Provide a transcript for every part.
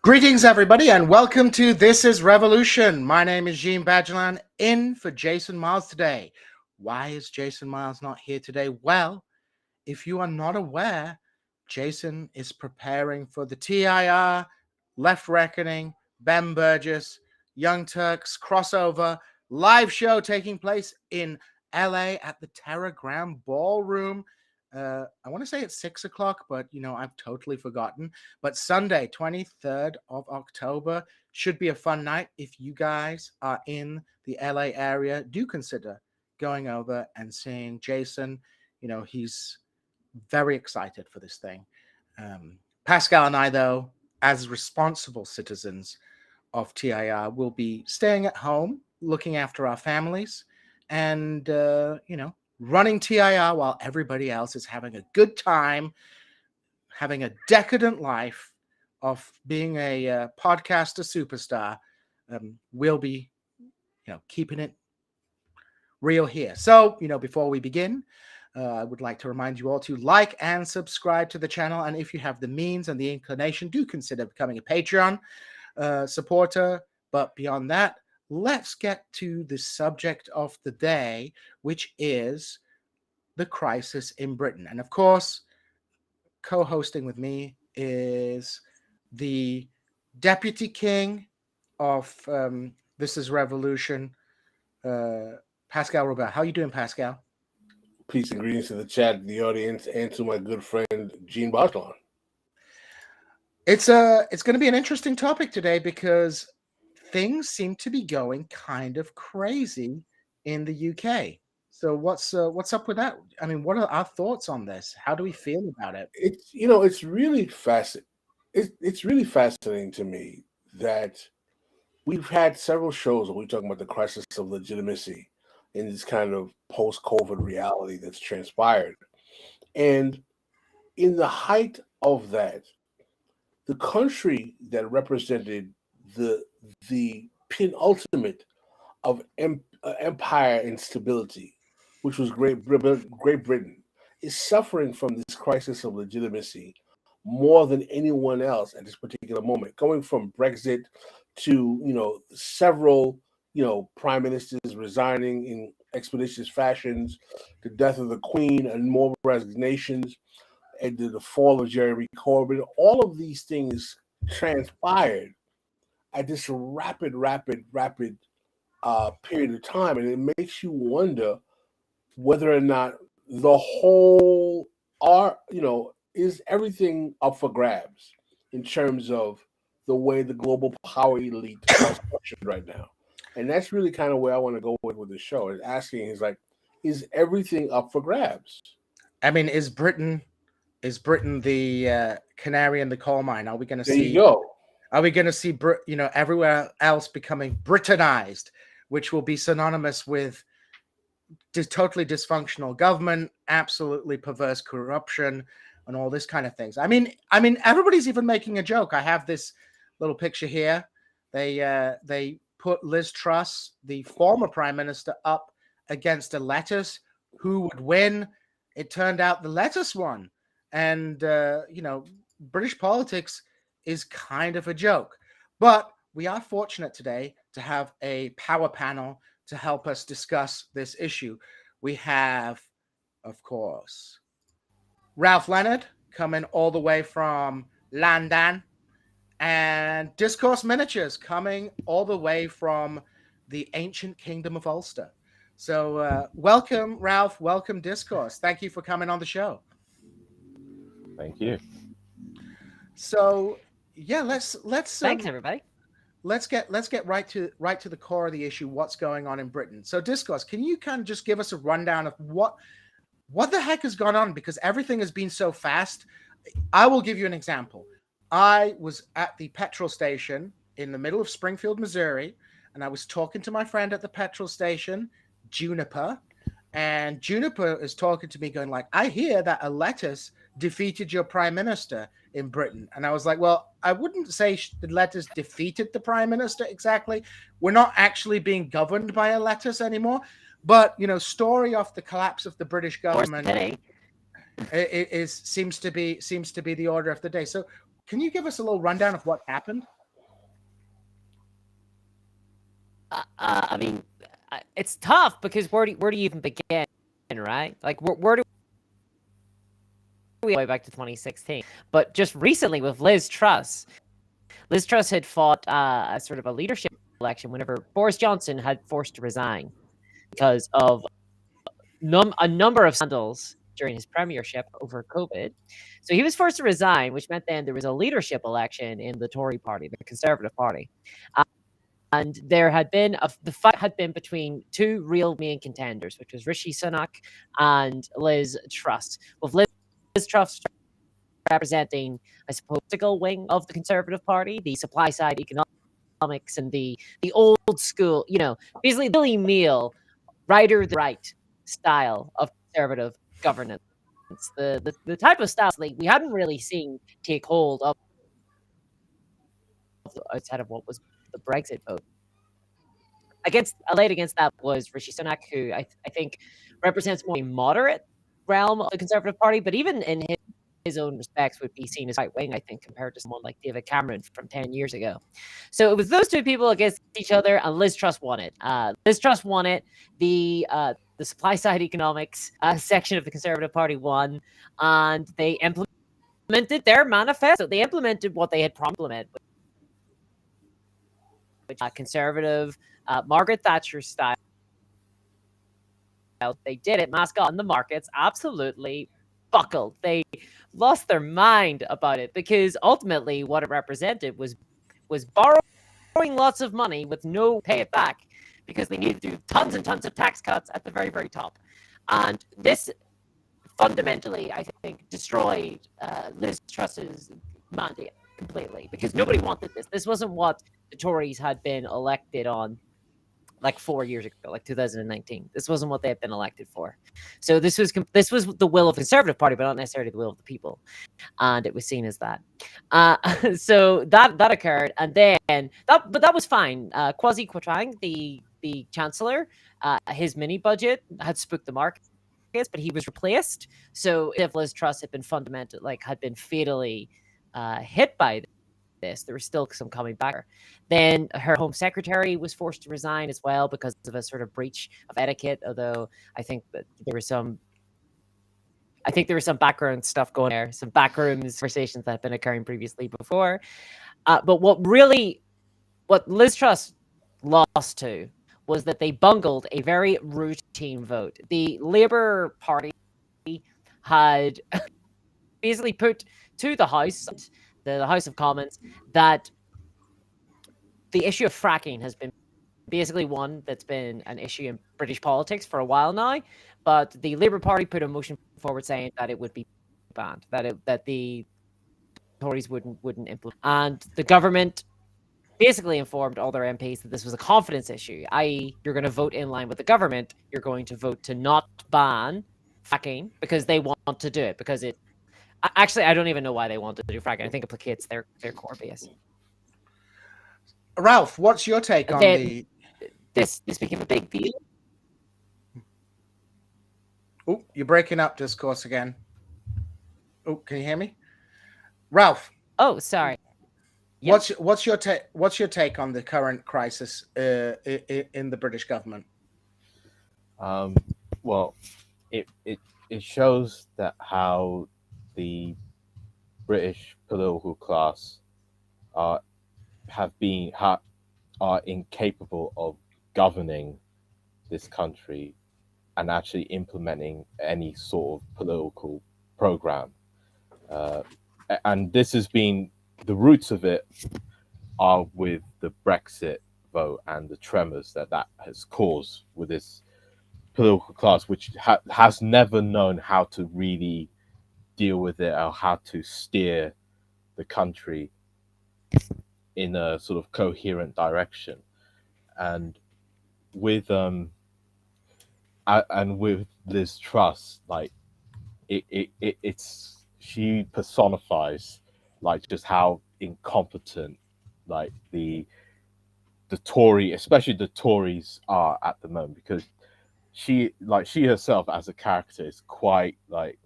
Greetings, everybody, and welcome to This is Revolution. My name is Jean Badgelan, in for Jason Miles today. Why is Jason Miles not here today? Well, if you are not aware, Jason is preparing for the TIR, Left Reckoning, Ben Burgess, Young Turks crossover live show taking place in LA at the Teragram Ballroom. I want to say it's 6 o'clock, but I've totally forgotten. But Sunday, 23rd of October, should be a fun night. If you guys are in the LA area, do consider going over and seeing Jason. He's very excited for this thing. Pascal and I, though, as responsible citizens of TIR, will be staying at home, looking after our families, and, running TIR while everybody else is having a good time, having a decadent life of being a podcaster superstar. We'll be, keeping it real here. So, before we begin, I would like to remind you all to like and subscribe to the channel. And if you have the means and the inclination, do consider becoming a Patreon supporter. But beyond that, let's get to the subject of the day, which is the crisis in Britain. And of course, co-hosting with me is the Deputy King of This is Revolution, Pascal Robert. How are you doing, Pascal? Peace and greetings to the chat, the audience, and to my good friend, Jean Badgelan. It's going to be an interesting topic today because things seem to be going kind of crazy in the UK. So what's up with that? I mean, what are our thoughts on this? How do we feel about it? It's really fascinating. It's really fascinating to me that we've had several shows where we're talking about the crisis of legitimacy in this kind of post-COVID reality that's transpired. And in the height of that, the country that represented the penultimate of empire instability, which was Great Britain, is suffering from this crisis of legitimacy more than anyone else at this particular moment. Going from Brexit to several prime ministers resigning in expeditious fashions, the death of the Queen and more resignations, and the fall of Jeremy Corbyn, all of these things transpired at this rapid period of time, and it makes you wonder whether or not the whole is everything up for grabs in terms of the way the global power elite are structured right now. And that's really kind of where I want to go with the show. Is asking is everything up for grabs? I mean, is Britain the canary in the coal mine? Are we going to see? There you go. Are we going to see, everywhere else becoming Britanized, which will be synonymous with totally dysfunctional government, absolutely perverse corruption, and all this kind of things? I mean, everybody's even making a joke. I have this little picture here. They put Liz Truss, the former prime minister, up against a lettuce. Who would win? It turned out the lettuce won. And, British politics is kind of a joke. But we are fortunate today to have a power panel to help us discuss this issue. We have, of course, Ralph Leonard coming all the way from London, and Discourse Miniatures coming all the way from the ancient kingdom of Ulster. So welcome, Ralph. Welcome, Discourse. Thank you for coming on the show. Thank you. So yeah, let's thanks everybody. Let's get right to the core of the issue. What's going on in Britain? So Discourse, can you kind of just give us a rundown of what the heck has gone on? Because everything has been so fast. I will give you an example. I was at the petrol station in the middle of Springfield, Missouri, and I was talking to my friend at the petrol station, Juniper, and Juniper is talking to me going like, I hear that a lettuce defeated your prime minister in Britain. And I was like, well, I wouldn't say the lettuce defeated the prime minister exactly. We're not actually being governed by a lettuce anymore. But, story of the collapse of the British government seems to be the order of the day. So can you give us a little rundown of what happened? I mean, it's tough because where do you even begin, right? Like, where do we way back to 2016? But just recently with Liz Truss had fought a sort of a leadership election whenever Boris Johnson had forced to resign because of a number of scandals during his premiership over COVID. So he was forced to resign, which meant then there was a leadership election in the Tory party, the Conservative Party. And there had been the fight had been between two real main contenders, which was Rishi Sunak and Liz Truss. With Liz Truss representing, I suppose, the political wing of the Conservative Party, the supply side economics, and the old school, basically Billy Meal, rider the right style of conservative governance. The type of style we hadn't really seen take hold of outside of what was the Brexit vote. Allied against that was Rishi Sunak, who I think represents more a moderate realm of the Conservative Party, but even in his own respects would be seen as right wing, I think, compared to someone like David Cameron from 10 years ago. So it was those two people against each other, and Liz Truss won it. Liz Truss won it. The supply side economics section of the Conservative Party won, and they implemented their manifesto. They implemented what they had promised, which conservative Margaret Thatcher style. They did it. Mascot in the markets absolutely buckled. They lost their mind about it because ultimately what it represented was borrowing lots of money with no pay it back because they needed to do tons and tons of tax cuts at the very, very top. And this fundamentally, I think, destroyed Liz Truss's mandate completely because nobody wanted this. This wasn't what the Tories had been elected on like 4 years ago, like 2019. This wasn't what they had been elected for. So this was the will of the Conservative Party, but not necessarily the will of the people. And it was seen as that. So that occurred, and then that was fine. Kwasi Kwarteng, the Chancellor, his mini budget had spooked the markets, but he was replaced. So if Liz Truss had been had been fatally hit by this, there was still some coming back. Then her Home Secretary was forced to resign as well because of a sort of breach of etiquette. Although I think that there was some background stuff going there, some backroom conversations that had been occurring previously before. But what Liz Truss lost to was that they bungled a very routine vote. The Labour Party had basically put to the House, the House of Commons, that the issue of fracking has been basically one that's been an issue in British politics for a while now. But the Labour Party put a motion forward saying that it would be banned, that the Tories wouldn't implement, and the government basically informed all their MPs that this was a confidence issue, i.e., you're going to vote in line with the government. You're going to vote to not ban fracking because they want to do it. Because it actually, I don't even know why they want to do fracking. I think it placates their core base. Ralph, what's your take on the? This became a big deal. Oh, you're breaking up, Discourse again. Oh, can you hear me, Ralph? Oh, sorry. Yep. What's your take on the current crisis in the British government? Well, it shows that how the British political class are incapable of governing this country and actually implementing any sort of political program. And this has been, the roots of it are with the Brexit vote and the tremors that has caused with this political class, which has never known how to really deal with it or how to steer the country in a sort of coherent direction. And with Liz Truss, like she personifies like just how incompetent like the Tory, especially the Tories, are at the moment, because she herself as a character is quite like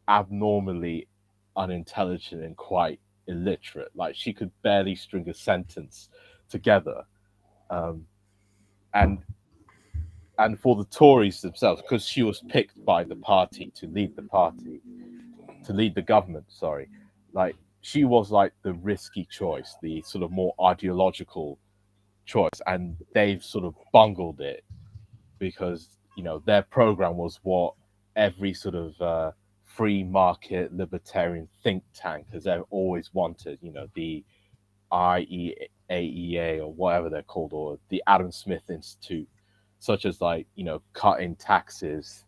abnormally unintelligent and quite illiterate. Like she could barely string a sentence together, and for the Tories themselves, because she was picked by the party to lead the government. Sorry, like she was like the risky choice, the sort of more ideological choice, and they've sort of bungled it because their program was what every sort of free market libertarian think tank has always wanted. The IEAEA or whatever they're called, or the Adam Smith Institute, such as like cutting taxes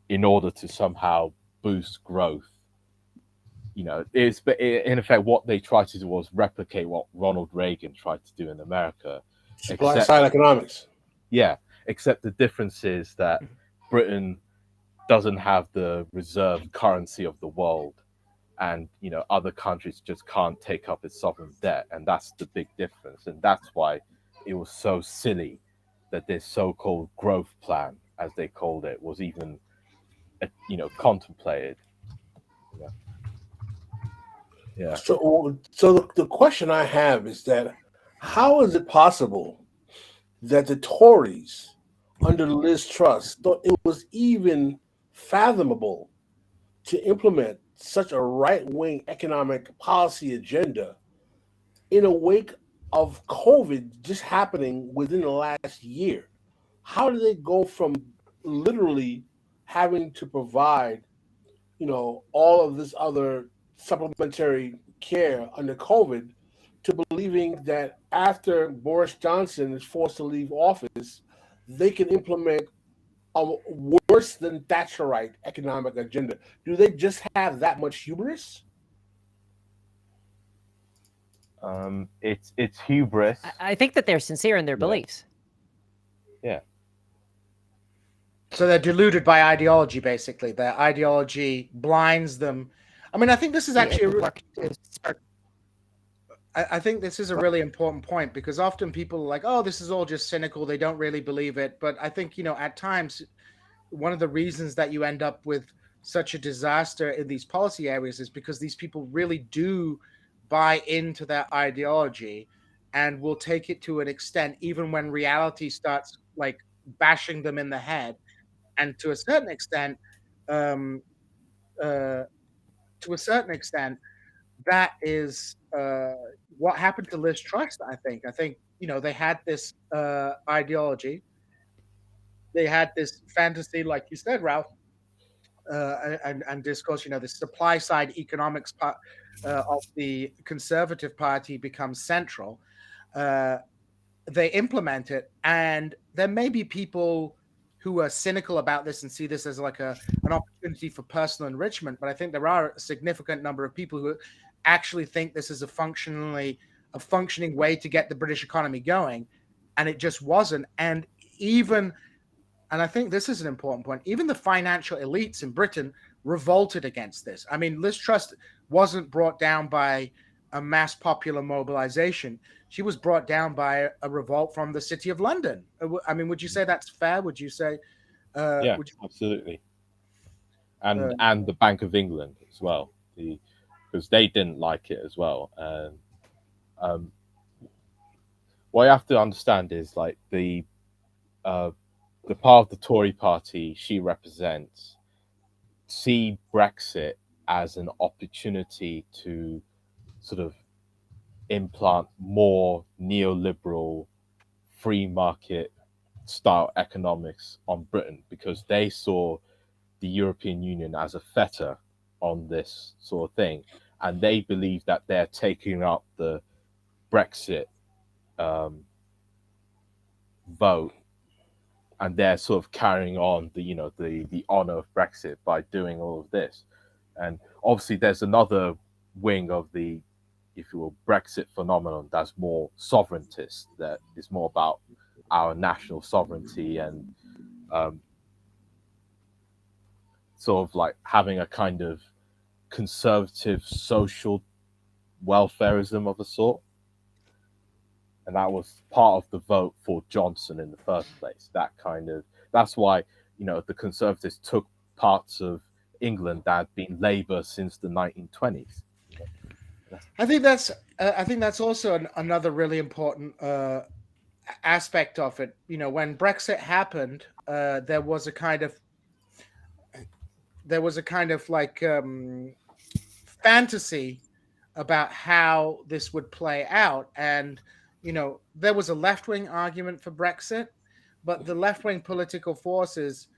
in order to somehow boost growth. It's in effect what they tried to do was replicate what Ronald Reagan tried to do in America. Supply side economics. Yeah, except the difference is that Britain doesn't have the reserve currency of the world, and other countries just can't take up its sovereign debt, and that's the big difference. And that's why it was so silly that this so-called growth plan, as they called it, was even contemplated. Yeah. So the question I have is that how is it possible that the Tories under Liz Truss thought it was even fathomable to implement such a right-wing economic policy agenda in a wake of COVID just happening within the last year? How did they go from literally having to provide, all of this other supplementary care under COVID to believing that after Boris Johnson is forced to leave office, they can implement a worse than Thatcherite economic agenda? Do they just have that much hubris? It's hubris. I think that they're sincere in their beliefs. Yeah. So they're deluded by ideology, basically. Their ideology blinds them. I mean, I think this is actually I think this is a really important point, because often people are like, oh, this is all just cynical. They don't really believe it. But I think, at times, one of the reasons that you end up with such a disaster in these policy areas is because these people really do buy into their ideology and will take it to an extent, even when reality starts like bashing them in the head. And to a certain extent, that is what happened to Liz Truss. I think they had this ideology, they had this fantasy, like you said, Ralph, and discourse. The supply side economics part of the Conservative Party becomes central. They implement it, and there may be people who are cynical about this and see this as like an opportunity for personal enrichment. But I think there are a significant number of people who actually think this is a functioning way to get the British economy going, and it just wasn't. And I think this is an important point, even the financial elites in Britain revolted against this. I mean, Liz Truss wasn't brought down by a mass popular mobilization. She was brought down by a revolt from the City of London. I mean, would you say that's fair? Would you say? Absolutely. And the Bank of England as well, because they didn't like it as well. And what you have to understand is like the part of the Tory party she represents see Brexit as an opportunity to sort of implant more neoliberal free market style economics on Britain, because they saw the European Union as a fetter on this sort of thing, and they believe that they're taking up the Brexit vote, and they're sort of carrying on the honor of Brexit by doing all of this. And obviously there's another wing of the, if you will, Brexit phenomenon that's more sovereigntist, that is more about our national sovereignty and sort of like having a kind of conservative social welfarism of a sort. And that was part of the vote for Johnson in the first place. That's why, the Conservatives took parts of England that had been Labour since the 1920s. I think that's also another really important aspect of it. You know, when Brexit happened, there was a kind of like fantasy about how this would play out, and you know, there was a left-wing argument for Brexit, but the left-wing political forces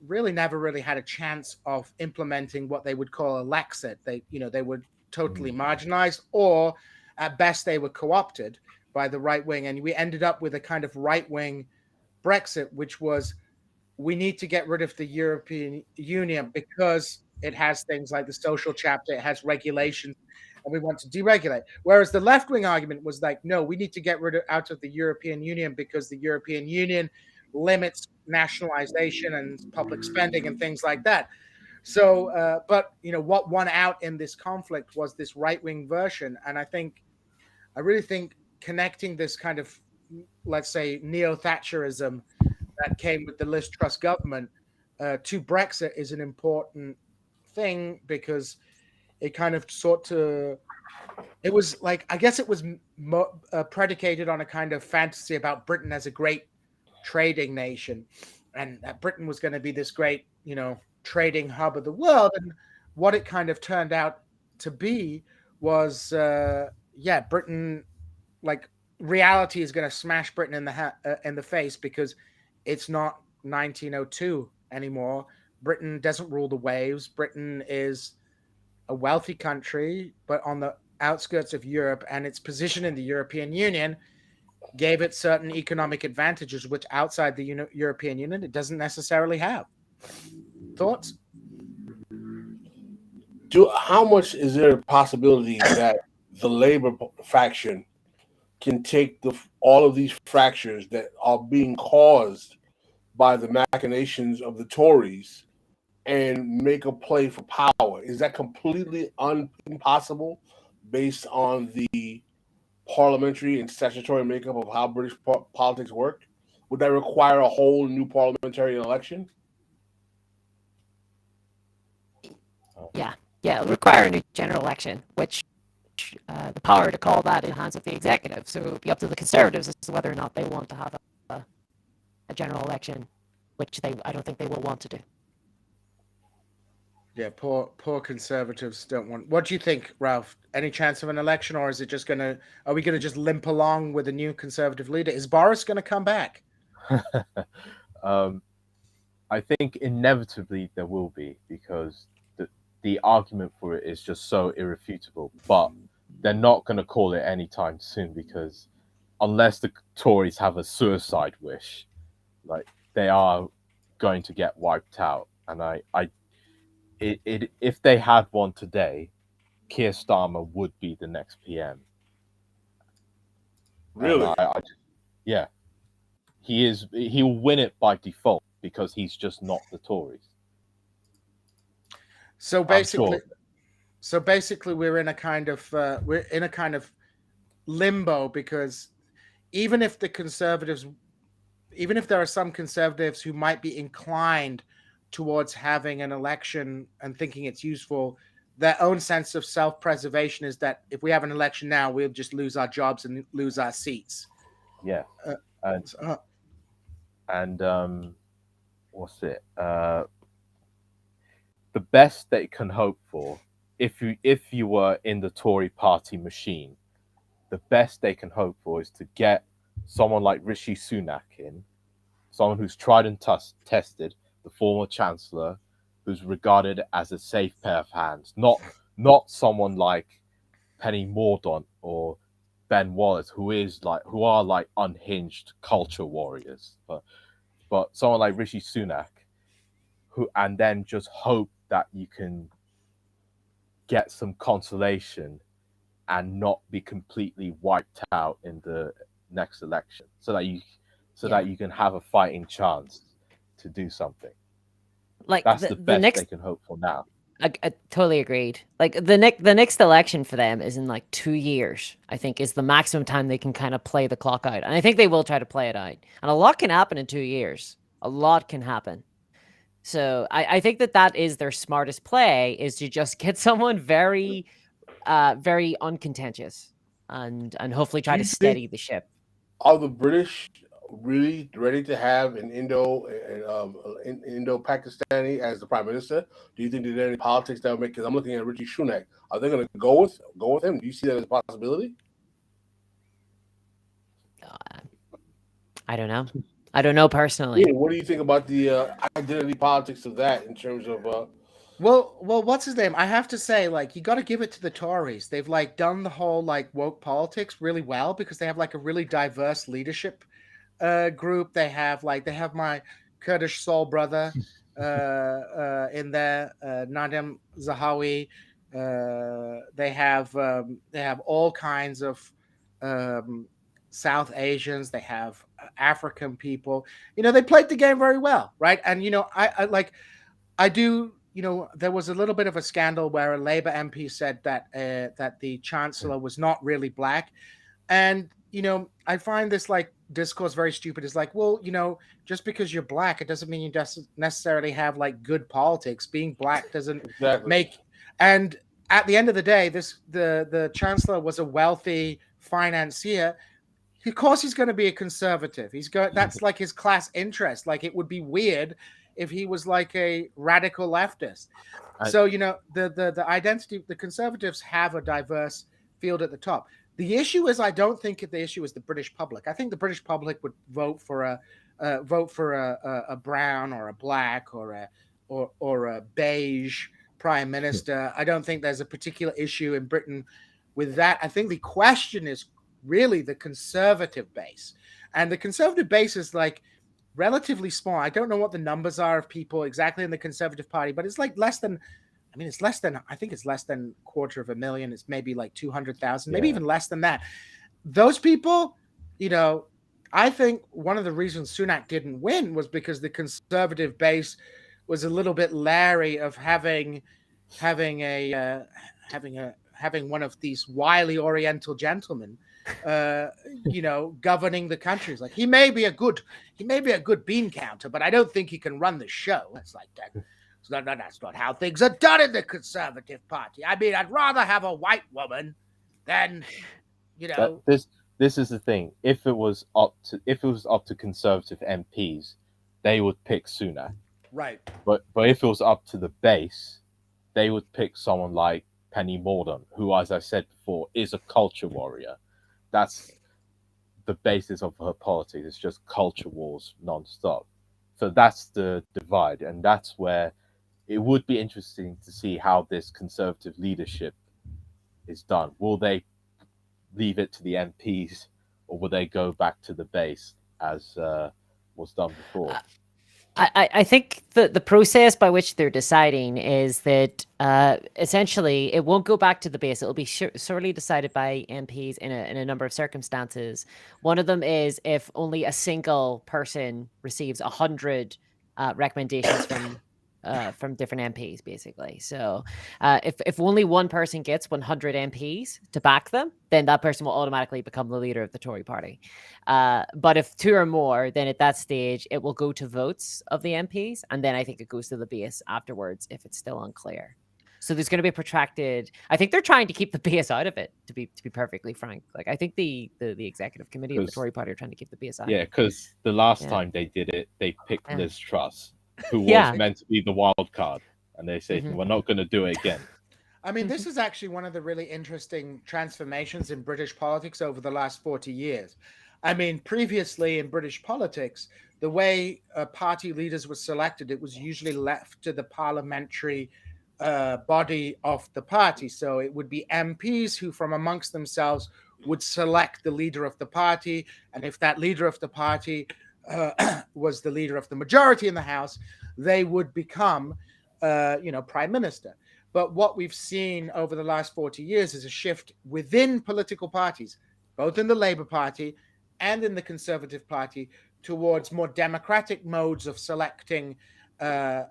really never really had a chance of implementing what they would call a Lexit. They were totally marginalized, or at best they were co-opted by the right wing, and we ended up with a kind of right-wing Brexit, which was, we need to get rid of the European Union because it has things like the social chapter, it has regulations, and we want to deregulate. Whereas the left-wing argument was like, no, we need to get out of the European Union because the European Union limits nationalization and public spending and things like that. So, but you know, what won out in this conflict was this right-wing version, and I really think connecting this kind of, let's say, neo-Thatcherism that came with the Liz Truss government to Brexit is an important thing, because it kind of it was like, I guess it was predicated on a kind of fantasy about Britain as a great trading nation, and that Britain was going to be this great, you know, trading hub of the world. And what it kind of turned out to be was, Britain, like, reality is going to smash Britain in the face, because it's not 1902 anymore. Britain doesn't rule the waves. Britain is a wealthy country, but on the outskirts of Europe, and its position in the European Union gave it certain economic advantages, which outside the European Union it doesn't necessarily have. Thoughts? How much is there a possibility that the Labour faction can take all of these fractures that are being caused by the machinations of the Tories and make a play for power? Is that completely impossible based on the parliamentary and statutory makeup of how British politics work? Would that require a whole new parliamentary election? Yeah, it would require a new general election, which the power to call that in the hands of the executive. So it would be up to the Conservatives as to whether or not they want to have a general election, which I don't think they will want to do. Yeah, poor Conservatives don't want. What do you think, Ralph? Any chance of an election, or is it just are we gonna just limp along with a new Conservative leader? Is Boris gonna come back? I think inevitably there will be, because the argument for it is just so irrefutable. But they're not going to call it anytime soon, because unless the Tories have a suicide wish, like, they are going to get wiped out. And if they had one today, Keir Starmer would be the next PM. Really? Yeah. He'll win it by default, because he's just not the Tories. So basically, we're in a kind of limbo, because even if there are some Conservatives who might be inclined towards having an election and thinking it's useful, their own sense of self-preservation is that if we have an election now, we'll just lose our jobs and lose our seats. Yeah. What's it? The best they can hope for, if you were in the Tory party machine, the best they can hope for is to get someone like Rishi Sunak in, someone who's tried and tested, the former Chancellor, who's regarded as a safe pair of hands, not someone like Penny Mordaunt or Ben Wallace, who are like unhinged culture warriors, but someone like Rishi Sunak, and then just hope that you can get some consolation and not be completely wiped out in the next election, so that you can have a fighting chance to do something. Like, that's the best they can hope for now. I totally agreed. Like, the next election for them is in like 2 years, I think, is the maximum time they can kind of play the clock out. And I think they will try to play it out. And a lot can happen in 2 years. A lot can happen. So I think that is their smartest play, is to just get someone very very uncontentious, and hopefully try Do to you steady think- the ship. Are the British really ready to have an Indo-Pakistani as the prime minister? Do you think there's any politics that would make? Because I'm looking at Richie Sunak. Are they going to go with him? Do you see that as a possibility? I don't know. I don't know personally. Yeah, what do you think about the identity politics of that in terms of? Well, what's his name? I have to say, like, you got to give it to the Tories. They've like done the whole like woke politics really well because they have like a really diverse leadership group. They have my Kurdish soul brother in there, Nadim Zahawi. They have all kinds of South Asians. They have African people. You know, they played the game very well, right? And you know, I do. You know, there was a little bit of a scandal where a Labour MP said that that the Chancellor was not really black, and you know, I find this like discourse very stupid. It's like, well, you know, just because you're black, it doesn't mean you necessarily have like good politics. Being black doesn't make. And at the end of the day, the Chancellor was a wealthy financier. Of course, he's going to be a conservative. That's like his class interest. Like, it would be weird if he was like a radical leftist. So, you know, the identity, the Conservatives have a diverse field at the top. The issue is, I don't think the issue is the British public. I think the British public would vote for a brown or a black or a beige prime minister. I don't think there's a particular issue in Britain with that. I think the question is really the Conservative base, and the Conservative base is like relatively small. I don't know what the numbers are of people exactly in the Conservative Party, but it's like less than, I think it's less than 250,000. It's maybe like 200,000, maybe even less than that. Those people, you know, I think one of the reasons Sunak didn't win was because the Conservative base was a little bit leery of having one of these wily Oriental gentlemen, you know, governing the countries. Like, he may be a good bean counter, but I don't think he can run the show. It's like that. No, that's not how things are done in the Conservative Party. I mean, I'd rather have a white woman than, you know. This is the thing. If it was up to Conservative MPs, they would pick Sunak. Right. But if it was up to the base, they would pick someone like Penny Mordaunt, who, as I said before, is a culture warrior. That's the basis of her politics. It's just culture wars non-stop. So that's the divide, and that's where it would be interesting to see how this Conservative leadership is done. Will they leave it to the MPs, or will they go back to the base as was done before? I think the process by which they're deciding is that essentially it won't go back to the base. It'll be solely decided by MPs in a number of circumstances. One of them is if only a single person receives 100 recommendations from different MPs, basically. So if only one person gets 100 MPs to back them, then that person will automatically become the leader of the Tory party. But if two or more, then at that stage, it will go to votes of the MPs. And then I think it goes to the base afterwards if it's still unclear. So there's going to be a protracted. I think they're trying to keep the base out of it. To be perfectly frank, like I think the executive committee of the Tory party are trying to keep the base out. Yeah, because the last time they did it, they picked Liz Truss, who was meant to be the wild card, and they said we're not going to do it again. I mean, this is actually one of the really interesting transformations in British politics over the last 40 years. I mean, previously in British politics, the way party leaders were selected, it was usually left to the parliamentary body of the party. So it would be MPs who from amongst themselves would select the leader of the party. And if that leader of the party was the leader of the majority in the House, they would become, prime minister. But what we've seen over the last 40 years is a shift within political parties, both in the Labour Party and in the Conservative Party, towards more democratic modes of selecting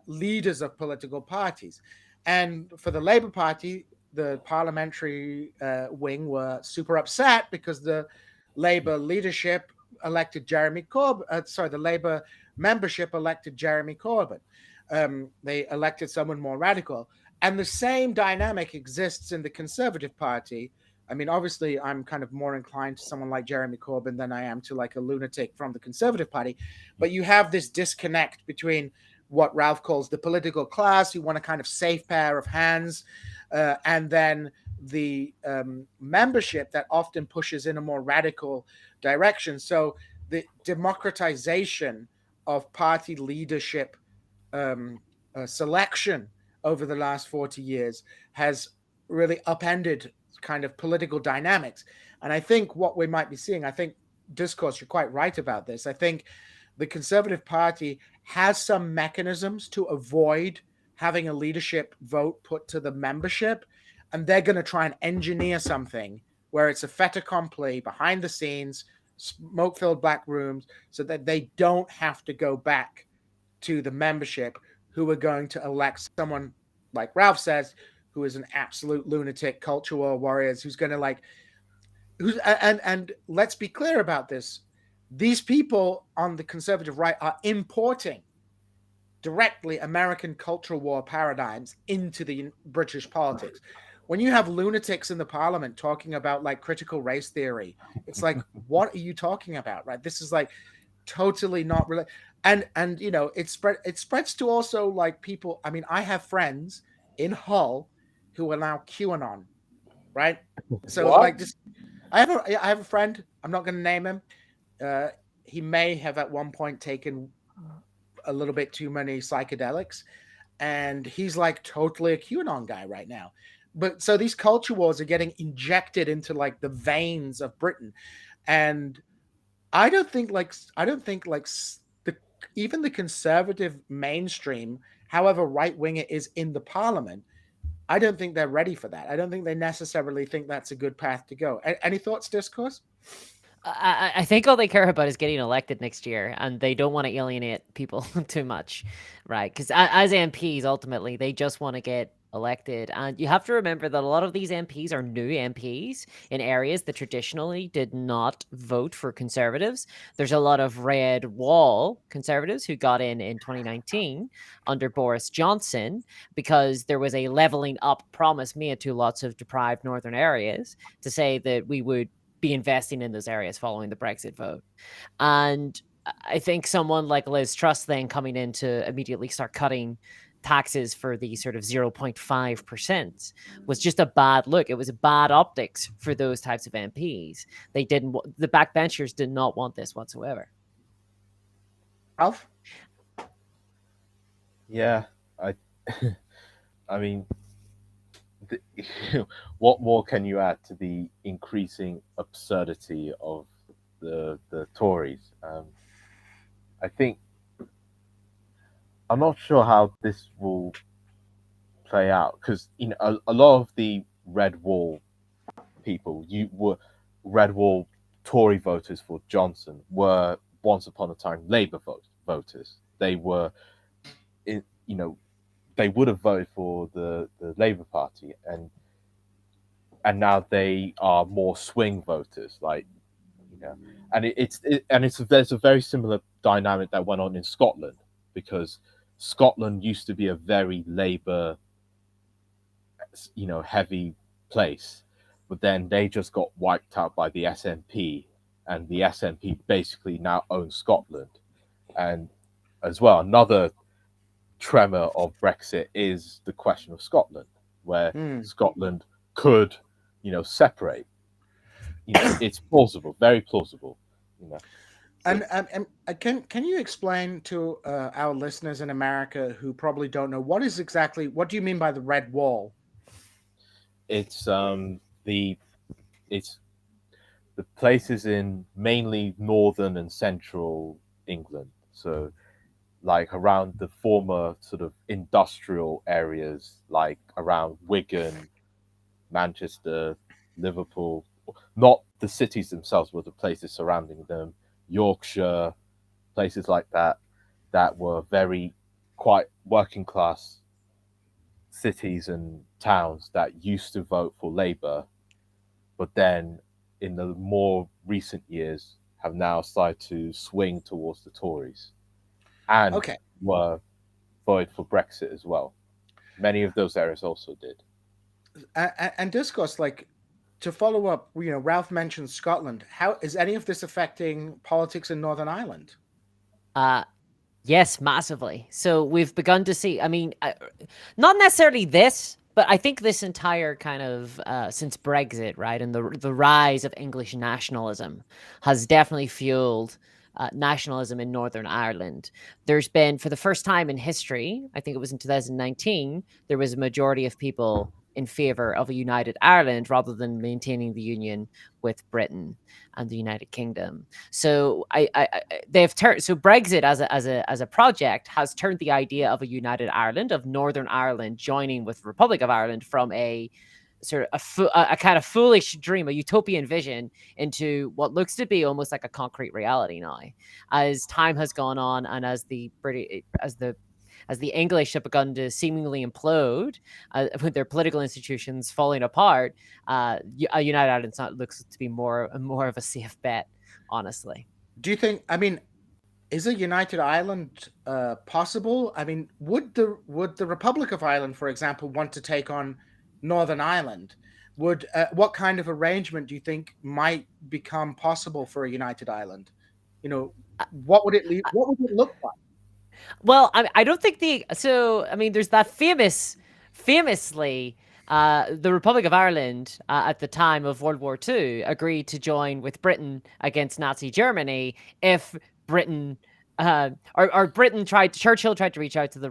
leaders of political parties. And for the Labour Party, the parliamentary wing were super upset because the Labour leadership elected Jeremy Corbyn. The Labour membership elected Jeremy Corbyn. They elected someone more radical. And the same dynamic exists in the Conservative Party. I mean, obviously, I'm kind of more inclined to someone like Jeremy Corbyn than I am to like a lunatic from the Conservative Party. But you have this disconnect between what Ralph calls the political class, who want a kind of safe pair of hands, and then the membership that often pushes in a more radical direction. So the democratization of party leadership selection over the last 40 years has really upended kind of political dynamics. And I think what we might be seeing, I think, Discourse, you're quite right about this. I think the Conservative Party has some mechanisms to avoid having a leadership vote put to the membership. And they're going to try and engineer something where it's a fait accompli behind the scenes, smoke-filled black rooms, so that they don't have to go back to the membership, who are going to elect someone, like Ralph says, who is an absolute lunatic, culture war warriors, who's going to like, who's and let's be clear about this. These people on the conservative right are importing directly American cultural war paradigms into the British politics. When you have lunatics in the parliament talking about like critical race theory, it's like, what are you talking about, right? This is like totally not really. And you know, it spreads to also like people. I mean, I have friends in Hull who are now QAnon, right? So What? like just I have a friend, I'm not going to name him. He may have at one point taken a little bit too many psychedelics, and he's like totally a QAnon guy right now. But so these culture wars are getting injected into like the veins of Britain, and I don't think like the even the conservative mainstream, however right wing it is in the parliament, I don't think they're ready for that. I don't think they necessarily think that's a good path to go. Any thoughts, Discourse? I think all they care about is getting elected next year, and they don't want to alienate people too much, right? Because as MPs, ultimately, they just want to get elected. And you have to remember that a lot of these MPs are new MPs in areas that traditionally did not vote for Conservatives. There's a lot of red wall Conservatives who got in 2019 under Boris Johnson because there was a levelling up promise made to lots of deprived northern areas to say that we would be investing in those areas following the Brexit vote. And I think someone like Liz Truss then coming in to immediately start cutting taxes for the sort of 0.5% was just a bad look. It was a bad optics for those types of MPs. The backbenchers did not want this whatsoever. Ralph? Yeah, I mean, what more can you add to the increasing absurdity of the Tories? I think I'm not sure how this will play out because you know a lot of the red wall people, red wall Tory voters for Johnson were once upon a time Labour voters. They were, you know, they would have voted for the Labour Party, and now they are more swing voters, like you know, and there's a very similar dynamic that went on in Scotland because Scotland used to be a very Labour, you know, heavy place, but then they just got wiped out by the SNP, and the SNP basically now owns Scotland, and as well another tremor of Brexit is the question of Scotland, where Scotland could, you know, separate. You know, it's plausible, very plausible. You know. And can you explain to our listeners in America who probably don't know what do you mean by the red wall? It's the places in mainly northern and central England. So like around the former sort of industrial areas, like around Wigan, Manchester, Liverpool, not the cities themselves, but the places surrounding them, Yorkshire, places like that, that were very quite working class cities and towns that used to vote for Labour, but then in the more recent years have now started to swing towards the Tories and were voted for Brexit as well. many of those areas also did. And Discourse, like, to follow up, Ralph mentioned Scotland. How is any of this affecting politics in Northern Ireland? Yes, massively. So we've begun to see, I mean, not necessarily this, but I think this entire kind of, since Brexit, right, and the rise of English nationalism has definitely fueled nationalism in Northern Ireland. There's been, for the first time in history, I think it was in 2019, there was a majority of people in favor of a united Ireland rather than maintaining the union with Britain and the United Kingdom. So they've turned, so Brexit as a project has turned the idea of a united Ireland, of Northern Ireland joining with the Republic of Ireland, from a sort of a kind of foolish dream, a utopian vision, into what looks to be almost like a concrete reality now. As time has gone on, and as the English have begun to seemingly implode, with their political institutions falling apart, a united Ireland looks to be more of a safe bet, honestly. Do you think? I mean, is a united Ireland possible? I mean, would the Republic of Ireland, for example, want to take on Northern Ireland? Would what kind of arrangement do you think might become possible for a united Ireland? What would it look like? Well, I don't think there's that famously, the Republic of Ireland at the time of World War II agreed to join with Britain against Nazi Germany if Britain, Churchill tried to reach out to the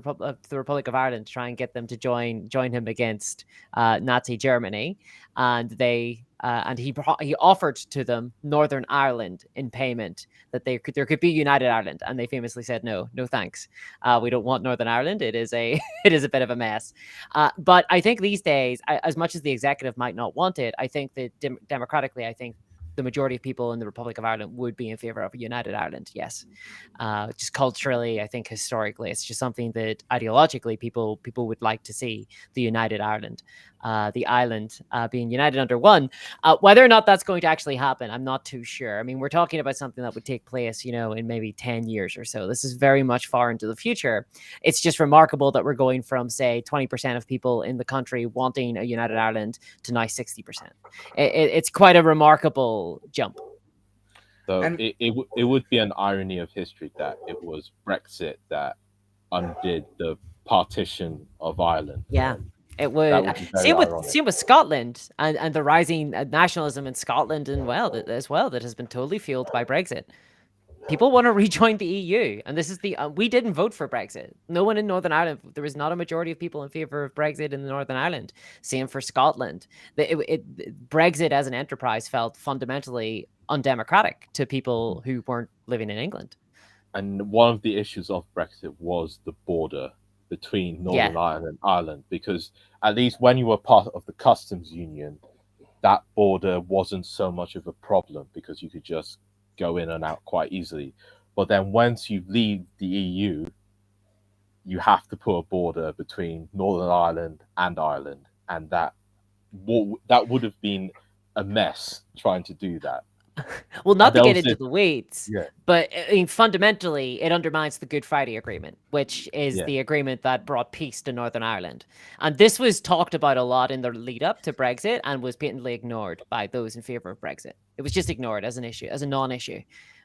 Republic of Ireland to try and get them to join him against Nazi Germany, and he offered to them Northern Ireland in payment, that there could be united Ireland, and they famously said no thanks. We don't want Northern Ireland. It is a bit of a mess. But I think these days, as much as the executive might not want it, I think that democratically, I think the majority of people in the Republic of Ireland would be in favor of a united Ireland. Yes, just culturally, I think historically, it's just something that ideologically people would like to see, the united Ireland, the island being united under one. Whether or not that's going to actually happen, I'm not too sure. I mean, we're talking about something that would take place, in maybe 10 years or so. This is very much far into the future. It's just remarkable that we're going from, say, 20% of people in the country wanting a united Ireland to now 60%. It's quite a remarkable jump. So it would be an irony of history that it was Brexit that undid the partition of Ireland. Yeah. It would. Same with Scotland and the rising nationalism in Scotland as well that has been totally fueled by Brexit. People want to rejoin the EU, and this is we didn't vote for Brexit. No one in Northern Ireland. There was not a majority of people in favor of Brexit in Northern Ireland. Same for Scotland. Brexit as an enterprise felt fundamentally undemocratic to people who weren't living in England. And one of the issues of Brexit was the border between Northern Ireland and Ireland, because at least when you were part of the customs union, that border wasn't so much of a problem because you could just go in and out quite easily. But then once you leave the EU, you have to put a border between Northern Ireland and Ireland, and that would have been a mess trying to do that. Well, not to get into the weeds, but I mean, fundamentally, it undermines the Good Friday Agreement, which is the agreement that brought peace to Northern Ireland. And this was talked about a lot in the lead up to Brexit and was blatantly ignored by those in favor of Brexit. It was just ignored as an issue, as a non-issue,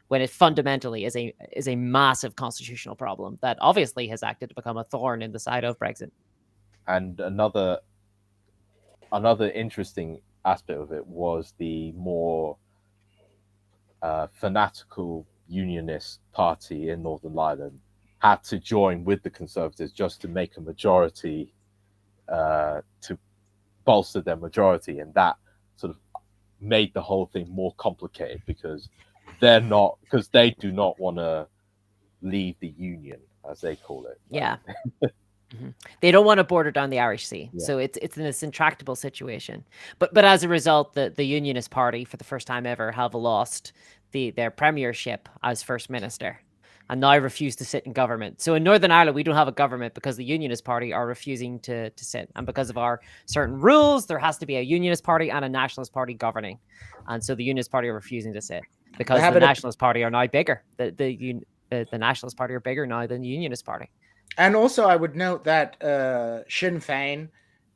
when it fundamentally is a massive constitutional problem that obviously has acted to become a thorn in the side of Brexit. And another interesting aspect of it was the more fanatical unionist party in Northern Ireland had to join with the Conservatives just to make a majority, to bolster their majority, and that sort of made the whole thing more complicated because they do not want to leave the union, as they call it. Yeah. They don't want to border down the Irish Sea, so it's in this intractable situation. But as a result, the Unionist Party, for the first time ever, have lost their premiership as First Minister, and now refuse to sit in government. So in Northern Ireland, we don't have a government because the Unionist Party are refusing to sit, and because of our certain rules, there has to be a Unionist Party and a Nationalist Party governing, and so the Unionist Party are refusing to sit because the Nationalist Party are now bigger. The Nationalist Party are bigger now than the Unionist Party. And also, I would note that Sinn Féin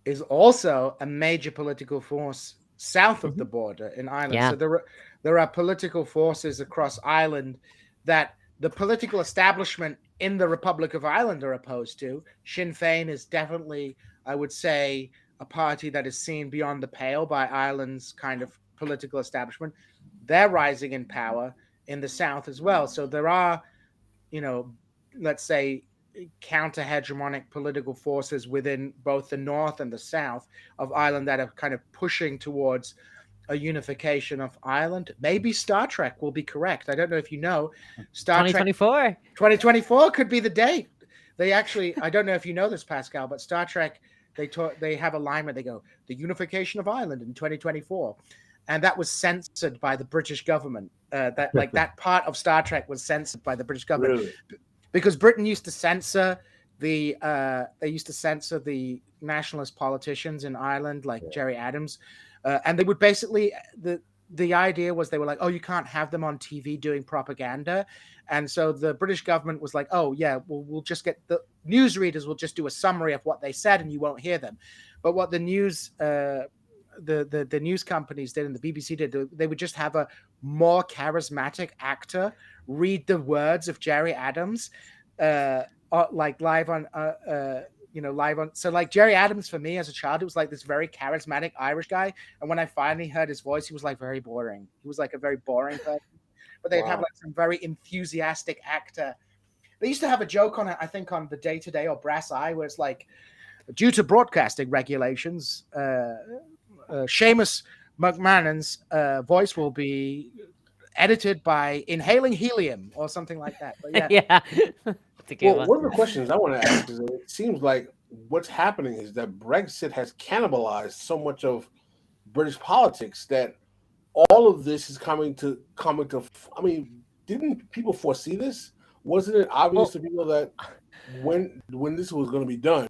is also a major political force south of the border in Ireland. Yeah. So there are political forces across Ireland that the political establishment in the Republic of Ireland are opposed to. Sinn Féin is definitely, I would say, a party that is seen beyond the pale by Ireland's kind of political establishment. They're rising in power in the south as well. So there are, let's say, counter hegemonic political forces within both the north and the south of Ireland that are kind of pushing towards a unification of Ireland. Maybe Star Trek will be correct. I don't know if you know. Star Trek 2024. 2024 could be the date. They actually, I don't know if you know this, Pascal, but Star Trek, they have a line where they go, the unification of Ireland in 2024. And that was censored by the British government. That part of Star Trek was censored by the British government. Really? Because Britain used to censor the nationalist politicians in Ireland, like Jerry Adams, and they would basically the idea was they were like, oh, you can't have them on TV doing propaganda, and so the British government was like, oh yeah, we'll just get the newsreaders will just do a summary of what they said, and you won't hear them. But what the news the news companies did and the BBC did, they would just have a more charismatic actor read the words of Jerry Adams, like live on, live on. So like Jerry Adams for me as a child, it was like this very charismatic Irish guy. And when I finally heard his voice, he was like very boring. He was like a very boring person. But they'd have like some very enthusiastic actor. They used to have a joke on it, I think, on the Day Today or Brass Eye, where it's like, due to broadcasting regulations, Seamus McMahon's voice will be edited by inhaling helium or something like that. But yeah. Yeah. One of the questions I want to ask is, it seems like what's happening is that Brexit has cannibalized so much of British politics that all of this is coming to. I mean, didn't people foresee this? Wasn't it obvious to people that when this was going to be done,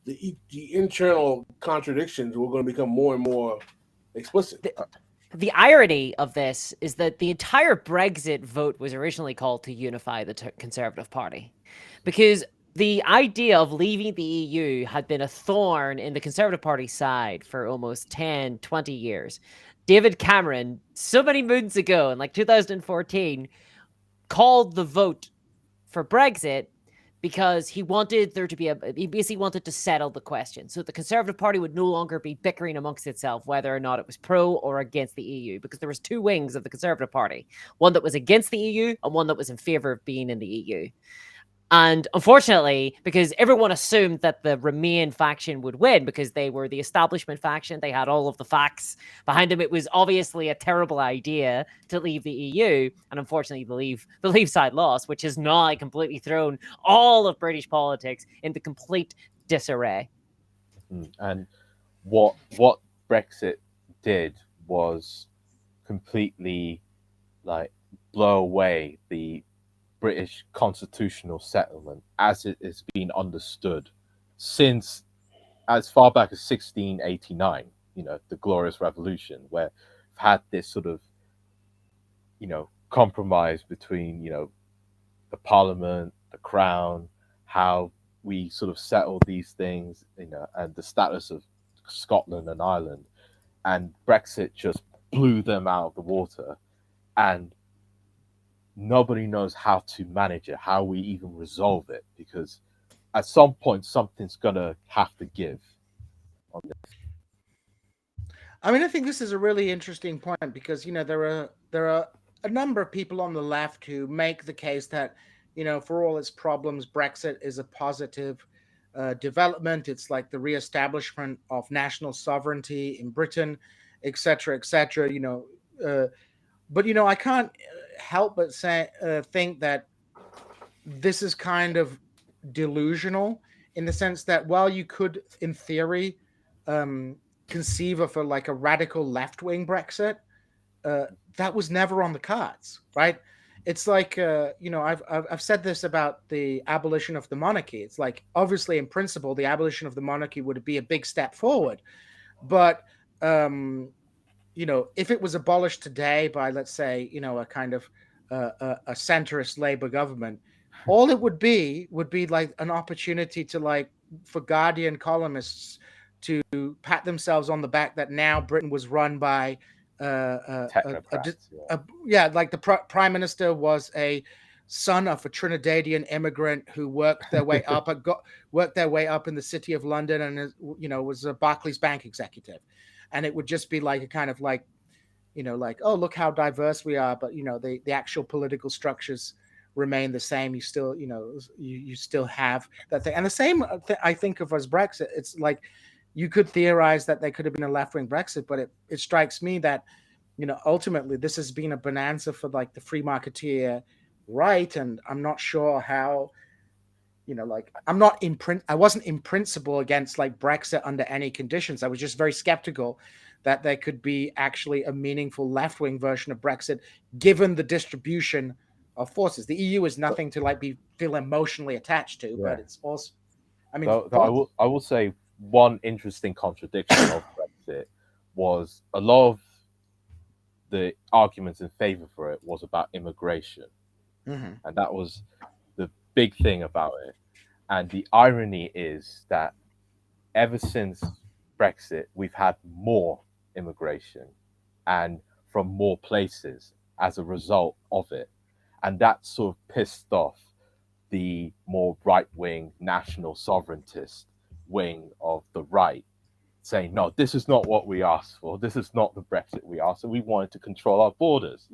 the internal contradictions were going to become more and more explicit? The irony of this is that the entire Brexit vote was originally called to unify the Conservative Party, because the idea of leaving the EU had been a thorn in the Conservative Party's side for almost 10, 20 years. David Cameron, so many moons ago, in like 2014, called the vote for Brexit because he wanted there to be he basically wanted to settle the question. So the Conservative Party would no longer be bickering amongst itself whether or not it was pro or against the EU, because there was two wings of the Conservative Party, one that was against the EU and one that was in favor of being in the EU. And unfortunately, because everyone assumed that the Remain faction would win because they were the establishment faction, they had all of the facts behind them. It was obviously a terrible idea to leave the EU. And unfortunately, the Leave side lost, which has now completely thrown all of British politics into complete disarray. And what Brexit did was completely like blow away the British constitutional settlement as it has been understood since as far back as 1689, the Glorious Revolution, where we've had this sort of, compromise between, the Parliament, the Crown, how we sort of settle these things, and the status of Scotland and Ireland. And Brexit just blew them out of the water. And nobody knows how to manage it, how we even resolve it, because at some point something's gonna have to give on this. I mean, I think this is a really interesting point because there are a number of people on the left who make the case that for all its problems, Brexit is a positive development. It's like the reestablishment of national sovereignty in Britain, etc., etc. But I can't help but think that this is kind of delusional in the sense that while you could, in theory, conceive of like a radical left-wing Brexit, that was never on the cards, right? It's like I've said this about the abolition of the monarchy. It's like obviously in principle the abolition of the monarchy would be a big step forward, but if it was abolished today by, let's say, a kind of a centrist Labour government, all it would be like an opportunity to, like, for Guardian columnists to pat themselves on the back that now Britain was run by Technocrats. like the prime minister was a son of a Trinidadian immigrant who worked their way up in the city of London, and was a Barclays Bank executive. And it would just be like a kind of like, like, oh, look how diverse we are, but the actual political structures remain the same. You still, you still have that thing. And the same I think of as Brexit. It's like, you could theorize that there could have been a left-wing Brexit, but it strikes me that, ultimately this has been a bonanza for like the free marketeer right. And I'm not sure how, like, I wasn't in principle against like Brexit under any conditions. I was just very skeptical that there could be actually a meaningful left-wing version of Brexit, given the distribution of forces. The EU is nothing to like feel emotionally attached to, but it's also, I mean, I will say one interesting contradiction of Brexit was a lot of the arguments in favor for it was about immigration. And that was the big thing about it. And the irony is that ever since Brexit, we've had more immigration and from more places as a result of it. And that sort of pissed off the more right-wing national sovereigntist wing of the right, saying, no, this is not what we asked for. This is not the Brexit we asked. And we wanted to control our borders.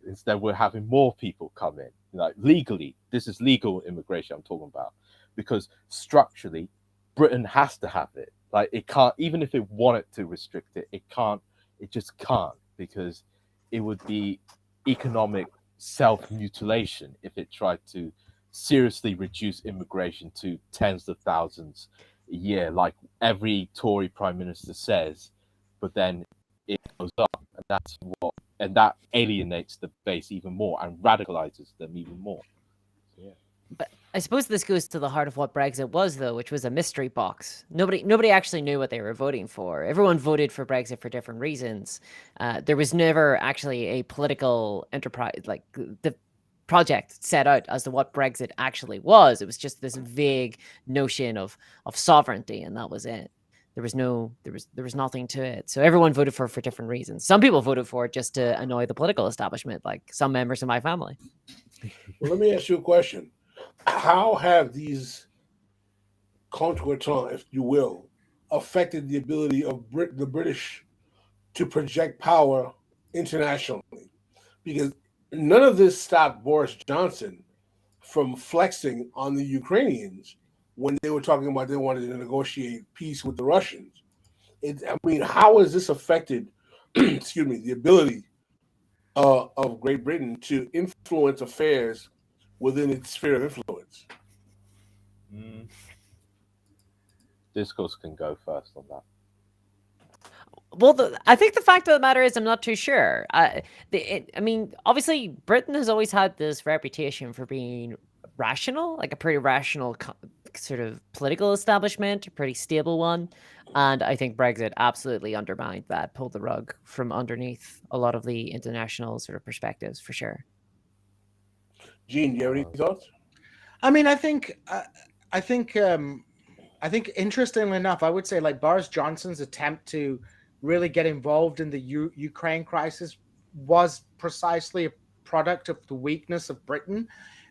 Instead, we're having more people come in, like legally. This is legal immigration I'm talking about, because structurally, Britain has to have it. Like, it can't, even if it wanted to restrict it, it can't. It just can't, because it would be economic self-mutilation if it tried to seriously reduce immigration to tens of thousands a year, like every Tory prime minister says. But then it goes up, and that alienates the base even more and radicalizes them even more. But I suppose this goes to the heart of what Brexit was, though, which was a mystery box. Nobody actually knew what they were voting for. Everyone voted for Brexit for different reasons. There was never actually a political enterprise, like the project set out as to what Brexit actually was. It was just this vague notion of sovereignty, and that was it. There was nothing to it. So everyone voted for different reasons. Some people voted for it just to annoy the political establishment, like some members of my family. Well, let me ask you a question. How have these contretemps, if you will, affected the ability of the British to project power internationally? Because none of this stopped Boris Johnson from flexing on the Ukrainians when they were talking about they wanted to negotiate peace with the Russians. How has this affected, the ability of Great Britain to influence affairs within its sphere of influence? Discourse can go first on that. Well, I think the fact of the matter is I'm not too sure. Obviously, Britain has always had this reputation for being rational, like a pretty rational sort of political establishment, a pretty stable one. And I think Brexit absolutely undermined that, pulled the rug from underneath a lot of the international sort of perspectives, for sure. Gene, do you have any thoughts? I think interestingly enough, I would say like Boris Johnson's attempt to really get involved in the Ukraine crisis was precisely a product of the weakness of Britain.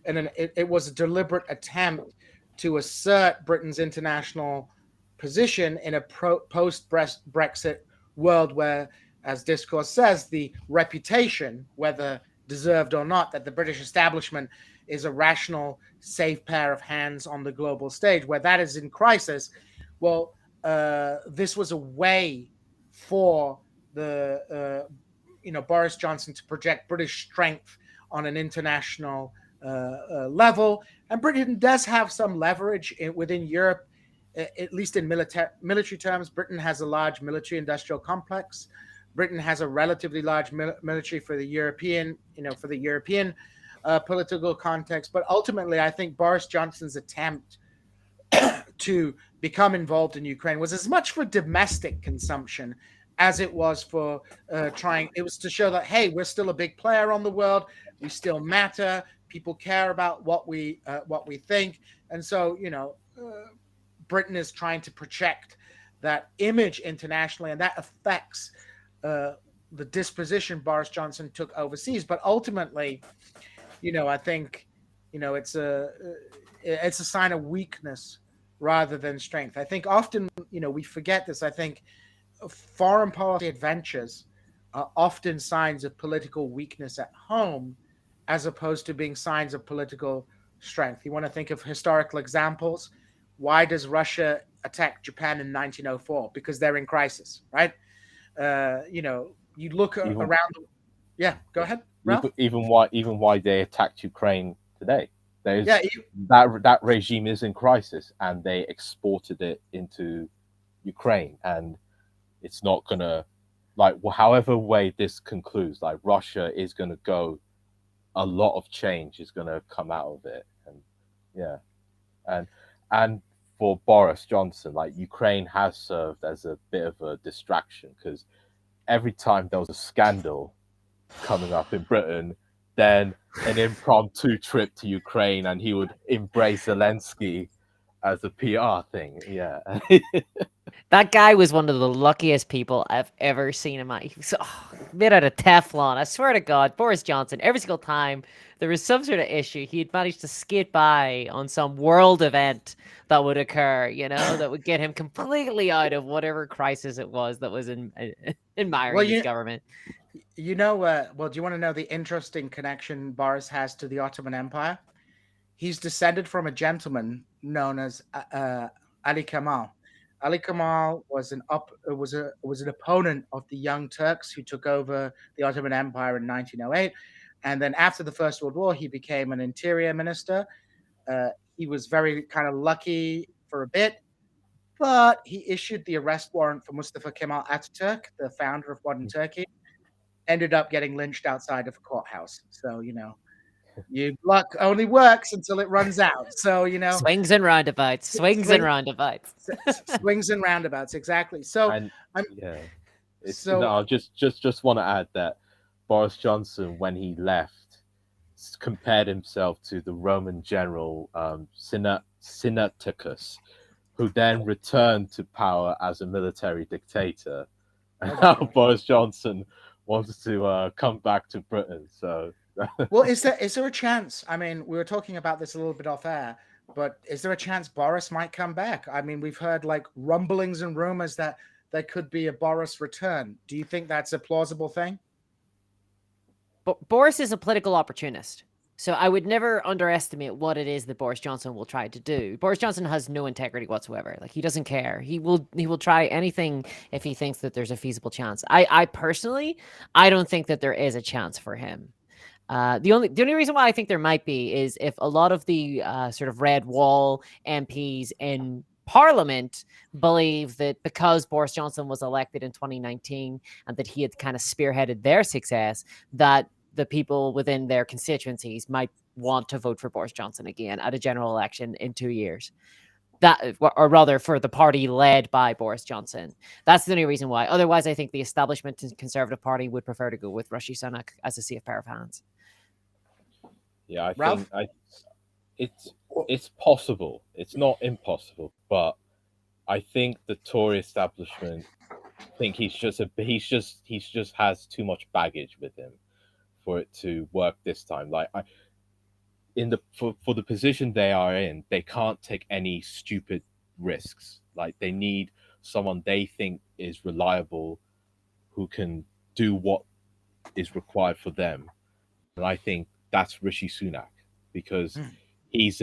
And it was a deliberate attempt to assert Britain's international position in a post-Brexit world where, as Discourse says, the reputation, whether deserved or not, that the British establishment is a rational, safe pair of hands on the global stage, where that is in crisis. Well, this was a way for the Boris Johnson to project British strength on an international level. And Britain does have some leverage within Europe, at least in military terms. Britain has a large military industrial complex. Britain has a relatively large military for the European, political context. But ultimately, I think Boris Johnson's attempt to become involved in Ukraine was as much for domestic consumption as it was for it was to show that, hey, we're still a big player on the world. We still matter. people care about what we think, and so Britain is trying to project that image internationally, and that affects the disposition Boris Johnson took overseas. But ultimately, I think it's a sign of weakness rather than strength. I think often we forget this. I think foreign policy adventures are often signs of political weakness at home, as opposed to being signs of political strength. You want to think of historical examples. Why does Russia attack Japan in 1904? Because they're in crisis, right? You look around. Yeah, go ahead, Ralph. Even why they attacked Ukraine today. Yeah, that regime is in crisis, and they exported it into Ukraine, and it's not gonna, like, however way this concludes, like, Russia is gonna go, a lot of change is gonna come out of it, and yeah, and for Boris Johnson, like, Ukraine has served as a bit of a distraction, because every time there was a scandal coming up in Britain, then an impromptu trip to Ukraine, and he would embrace Zelensky as a PR thing. Yeah. That guy was one of the luckiest people I've ever seen in my. He was made out of Teflon. I swear to God, Boris Johnson. Every single time there was some sort of issue, he'd managed to skate by on some world event that would occur. That would get him completely out of whatever crisis it was that was in his government. Do you want to know the interesting connection Boris has to the Ottoman Empire? He's descended from a gentleman known as Ali Kemal. Ali Kemal was an opponent of the Young Turks who took over the Ottoman Empire in 1908, and then after the First World War, he became an interior minister. He was very kind of lucky for a bit, but he issued the arrest warrant for Mustafa Kemal Ataturk, the founder of modern Turkey. Ended up getting lynched outside of a courthouse. So, your luck only works until it runs out. So, swings and roundabouts, swings and roundabouts, exactly. So, I just want to add that Boris Johnson, when he left, compared himself to the Roman general Sinatichus, who then returned to power as a military dictator. And now Boris Johnson wants to come back to Britain. So, well, is there a chance? I mean, we were talking about this a little bit off air, but is there a chance Boris might come back? I mean, we've heard like rumblings and rumors that there could be a Boris return. Do you think that's a plausible thing? But Boris is a political opportunist. So I would never underestimate what it is that Boris Johnson will try to do. Boris Johnson has no integrity whatsoever. Like, he doesn't care. He will try anything if he thinks that there's a feasible chance. I personally, I don't think that there is a chance for him. The only reason why I think there might be is if a lot of the sort of red wall MPs in Parliament believe that because Boris Johnson was elected in 2019 and that he had kind of spearheaded their success, that the people within their constituencies might want to vote for Boris Johnson again at a general election in 2 years. Or rather, for the party led by Boris Johnson. That's the only reason why. Otherwise, I think the establishment and Conservative Party would prefer to go with Rishi Sunak as a safe pair of hands. Yeah, Ralph? think it's possible. It's not impossible, but I think the Tory establishment think he just has too much baggage with him for it to work this time. Like, for the position they are in, they can't take any stupid risks. Like, they need someone they think is reliable, who can do what is required for them. And I think that's Rishi Sunak, because he's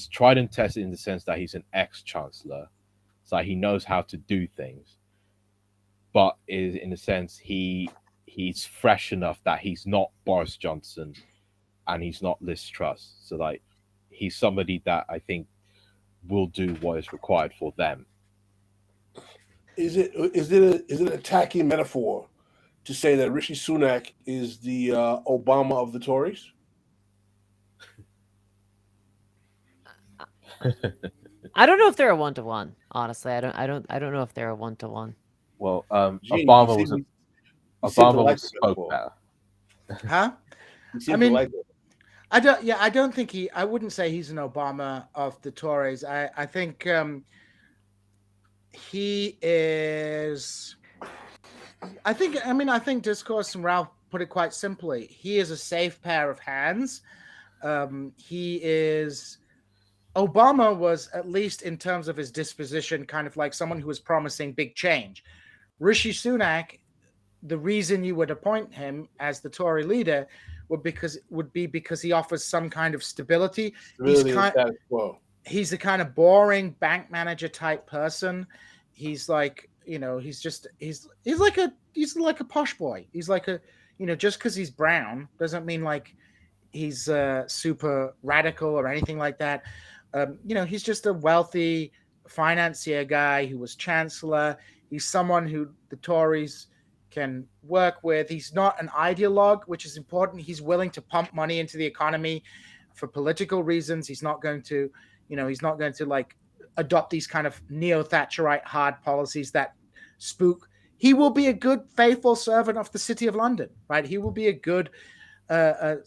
tried and tested in the sense that he's an ex-chancellor, so he knows how to do things. But in a sense, he's fresh enough that he's not Boris Johnson and he's not Liz Truss. So, like, he's somebody that I think will do what is required for them. Is it a tacky metaphor to say that Rishi Sunak is the Obama of the Tories? I don't know if they're a one-to-one. Honestly, I don't know if they're a one-to-one. Well, Gene, Obama was spoke better. Huh? I mean, I don't. Yeah, I don't think he. I wouldn't say he's an Obama of the Tories. I think he is. I think. I mean, I think Discourse and Ralph put it quite simply. He is a safe pair of hands. He is. Obama was, at least in terms of his disposition, kind of like someone who was promising big change. Rishi Sunak, the reason you would appoint him as the Tory leader would be because he offers some kind of stability. Stability and status quo. He's the kind of boring bank manager type person. He's like, he's like a posh boy. He's like a, just because he's brown doesn't mean like he's super radical or anything like that. He's just a wealthy financier guy who was chancellor. He's someone who the Tories can work with. He's not an ideologue, which is important. He's willing to pump money into the economy for political reasons. He's not going to, like adopt these kind of neo-Thatcherite hard policies that spook. He will be a good, faithful servant of the City of London, right? He will be a good a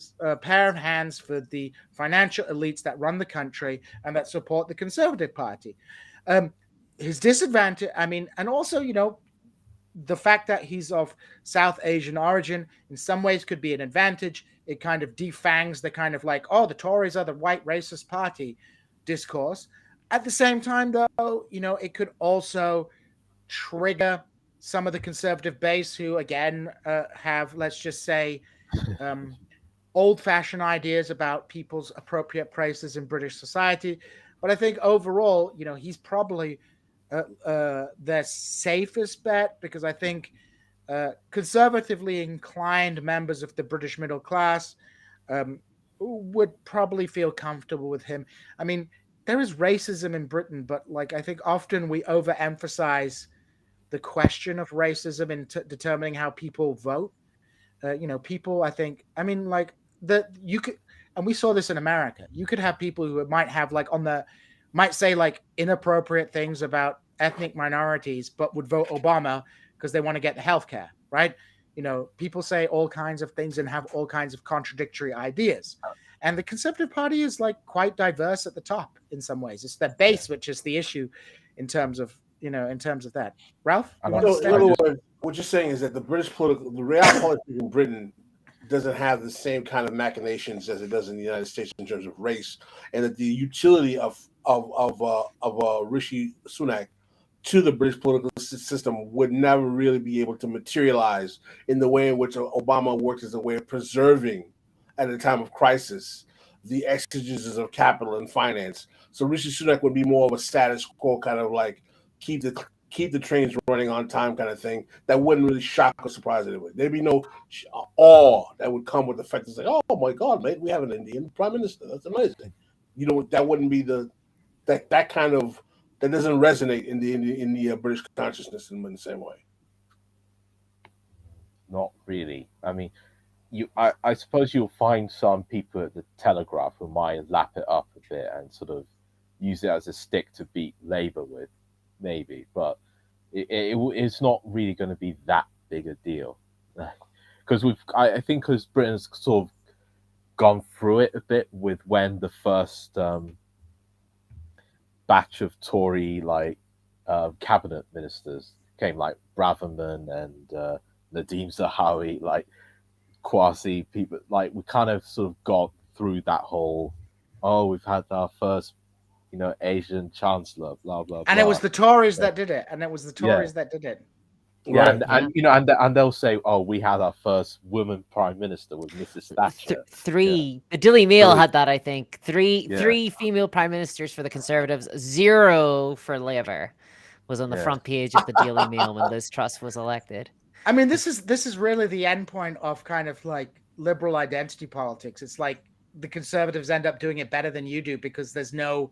pair of hands for the financial elites that run the country and that support the Conservative Party. His disadvantage, and also, the fact that he's of South Asian origin in some ways could be an advantage. It kind of defangs the kind of like, oh, the Tories are the white racist party discourse. At the same time, though, it could also trigger some of the conservative base who, again, have, let's just say, old-fashioned ideas about people's appropriate places in British society. But I think overall, he's probably the safest bet, because I think conservatively inclined members of the British middle class would probably feel comfortable with him. I mean, there is racism in Britain, but like I think often we overemphasize the question of racism in determining how people vote. People, I think, you could, and we saw this in America. You could have people who might have might say like inappropriate things about ethnic minorities, but would vote Obama because they want to get the healthcare, right? People say all kinds of things and have all kinds of contradictory ideas. And the Conservative Party is like quite diverse at the top in some ways. It's the base, which is the issue in terms of that. Ralph? In other words, what you're saying is that the real politics in Britain doesn't have the same kind of machinations as it does in the United States in terms of race, and that the utility of Rishi Sunak to the British political system would never really be able to materialize in the way in which Obama worked as a way of preserving, at a time of crisis, the exigencies of capital and finance. So Rishi Sunak would be more of a status quo, kind of like keep the trains running on time kind of thing. That wouldn't really shock or surprise anyone. There'd be no awe that would come with the fact that, like, oh my God, mate, we have an Indian prime minister. That's amazing. That wouldn't be that kind of, that doesn't resonate in the British consciousness in the same way. Not really. I mean, I suppose you'll find some people at the Telegraph who might lap it up a bit and sort of use it as a stick to beat Labour with, maybe, but it's not really going to be that big a deal, because I think because Britain's sort of gone through it a bit with when the first batch of Tory cabinet ministers came, like Braverman and Nadeem Zahawi, like Kwasi people, like we kind of sort of got through that whole, we've had our first Asian chancellor, blah blah blah. And it was the Tories that did it. Yeah, right. And they'll say, we had our first woman prime minister with Mrs. Thatcher. The Daily Mail had that, I think. Three female prime ministers for the Conservatives, 0 for Labour, was on the front page of the Daily Mail when Liz Truss was elected. I mean, this is really the end point of kind of like liberal identity politics. It's like the Conservatives end up doing it better than you do because there's no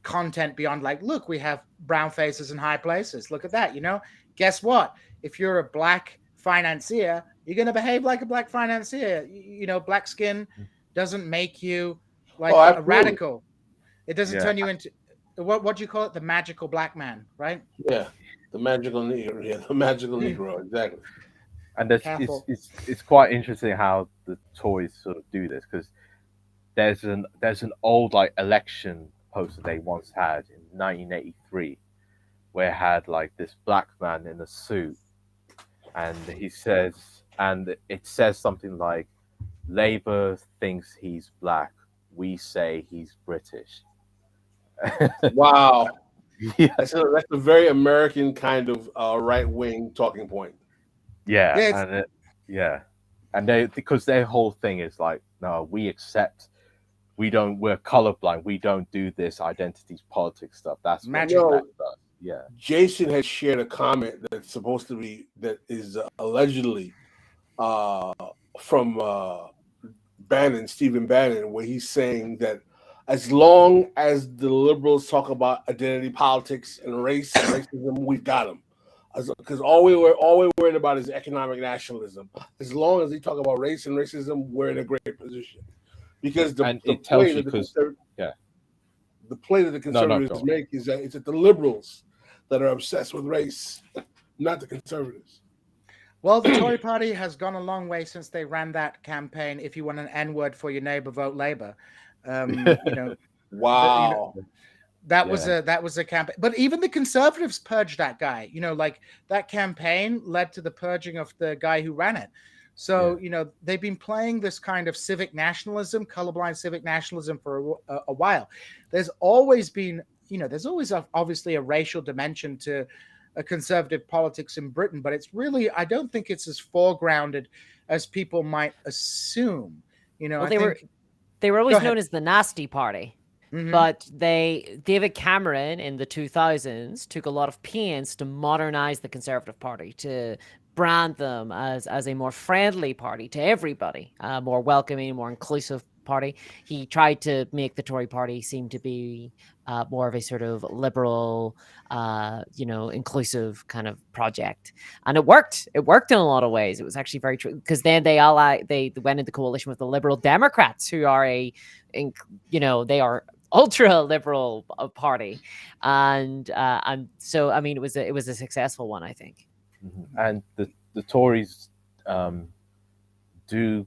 content beyond like, look, we have brown faces in high places. Look at that. Guess what? If you're a black financier, you're going to behave like a black financier. Black skin doesn't make you like a radical. It doesn't turn you into what do you call it? The magical black man, right? Yeah. The magical Negro. Yeah, the magical Negro, exactly. And it's quite interesting how the Tories sort of do this, because there's an old like election poster they once had in 1983 where it had like this black man in a suit, and he says, and it says something like, Labour thinks he's black, we say he's British. Wow. Yeah, That's a very American kind of right wing talking point. yeah, Yeah, and and they, because their whole thing is like, no, we accept, we're colorblind, we don't do this identity politics stuff. That's what Magic. No, that does. Yeah. Jason has shared a comment that's supposed to be that is allegedly from Stephen Bannon, where he's saying that as long as the liberals talk about identity politics and race and racism, we've got them. Because all we're worried about is economic nationalism. As long as they talk about race and racism, we're in a great position. Because the play that the conservatives make is that it's the liberals that are obsessed with race, not the conservatives. Well, the Tory party has gone a long way since they ran that campaign. If you want an N-word for your neighbor, vote Labour. Wow. That was a campaign. But even the conservatives purged that guy. Like that campaign led to the purging of the guy who ran it. So, they've been playing this kind of civic nationalism, colorblind civic nationalism for a while. There's always been, there's always obviously a racial dimension to a conservative politics in Britain, but it's really, I don't think it's as foregrounded as people might assume. Well, they were always known as the nasty party. Mm-hmm. But David Cameron in the 2000s took a lot of pains to modernize the Conservative Party, to brand them as a more friendly party to everybody, more welcoming, more inclusive party. He tried to make the Tory party seem to be more of a sort of liberal, inclusive kind of project. And it worked. It worked in a lot of ways. It was actually very true, because then they went into coalition with the Liberal Democrats, who are they are ultra liberal party, and so I mean it was a successful one, I think. Mm-hmm. And the Tories do,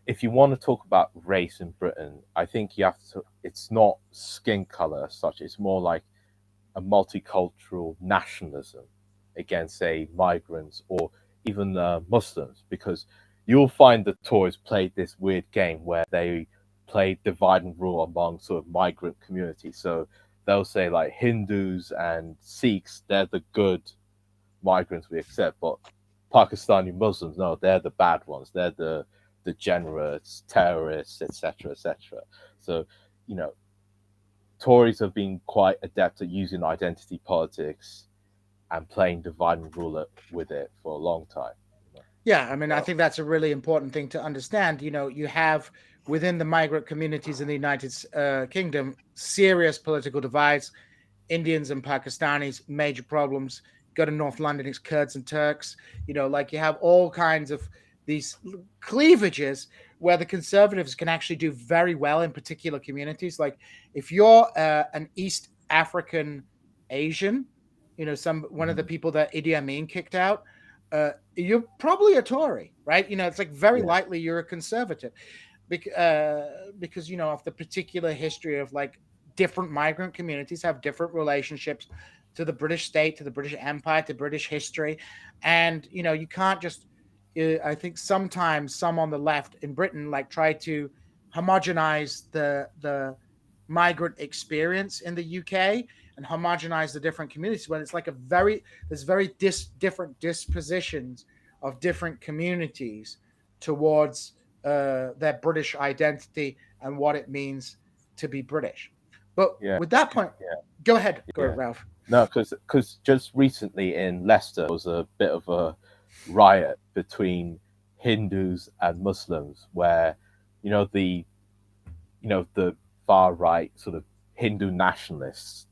if you want to talk about race in Britain, I think you have to, it's not skin color as such, it's more like a multicultural nationalism against, say, migrants or even Muslims, because you'll find the Tories played this weird game where they play divide and rule among sort of migrant communities. So they'll say like Hindus and Sikhs, they're the good migrants we accept, but Pakistani Muslims, no, they're the bad ones. They're the degenerates, terrorists, etc., etc. So, Tories have been quite adept at using identity politics and playing divide and rule with it for a long time. Yeah, I mean, I think that's a really important thing to understand. You have within the migrant communities in the United Kingdom serious political divides. Indians and Pakistanis, major problems. Go to North London, it's Kurds and Turks. Like you have all kinds of these cleavages where the conservatives can actually do very well in particular communities. Like if you're an East African Asian, one of the people that Idi Amin kicked out, you're probably a Tory, right? It's like very likely you're a conservative because of the particular history of like different migrant communities have different relationships to the British state, to the British Empire, to British history. And, you can't just, I think sometimes some on the left in Britain, like try to homogenize the migrant experience in the UK and homogenize the different communities when it's like there's very different dispositions of different communities towards their British identity and what it means to be British. But with that point, go ahead, Ralph. No, because just recently in Leicester there was a bit of a riot between Hindus and Muslims, where the far right sort of Hindu nationalists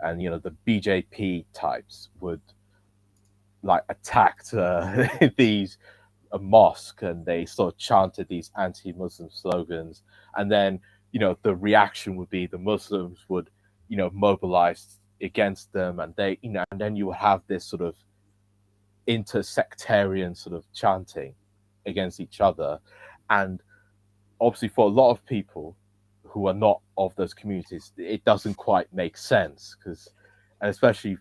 and the BJP types would like attacked these a mosque, and they sort of chanted these anti-Muslim slogans, and then the reaction would be the Muslims would mobilize against them, and they and then you would have this sort of intersectarian sort of chanting against each other. And obviously for a lot of people who are not of those communities, it doesn't quite make sense, because, and especially,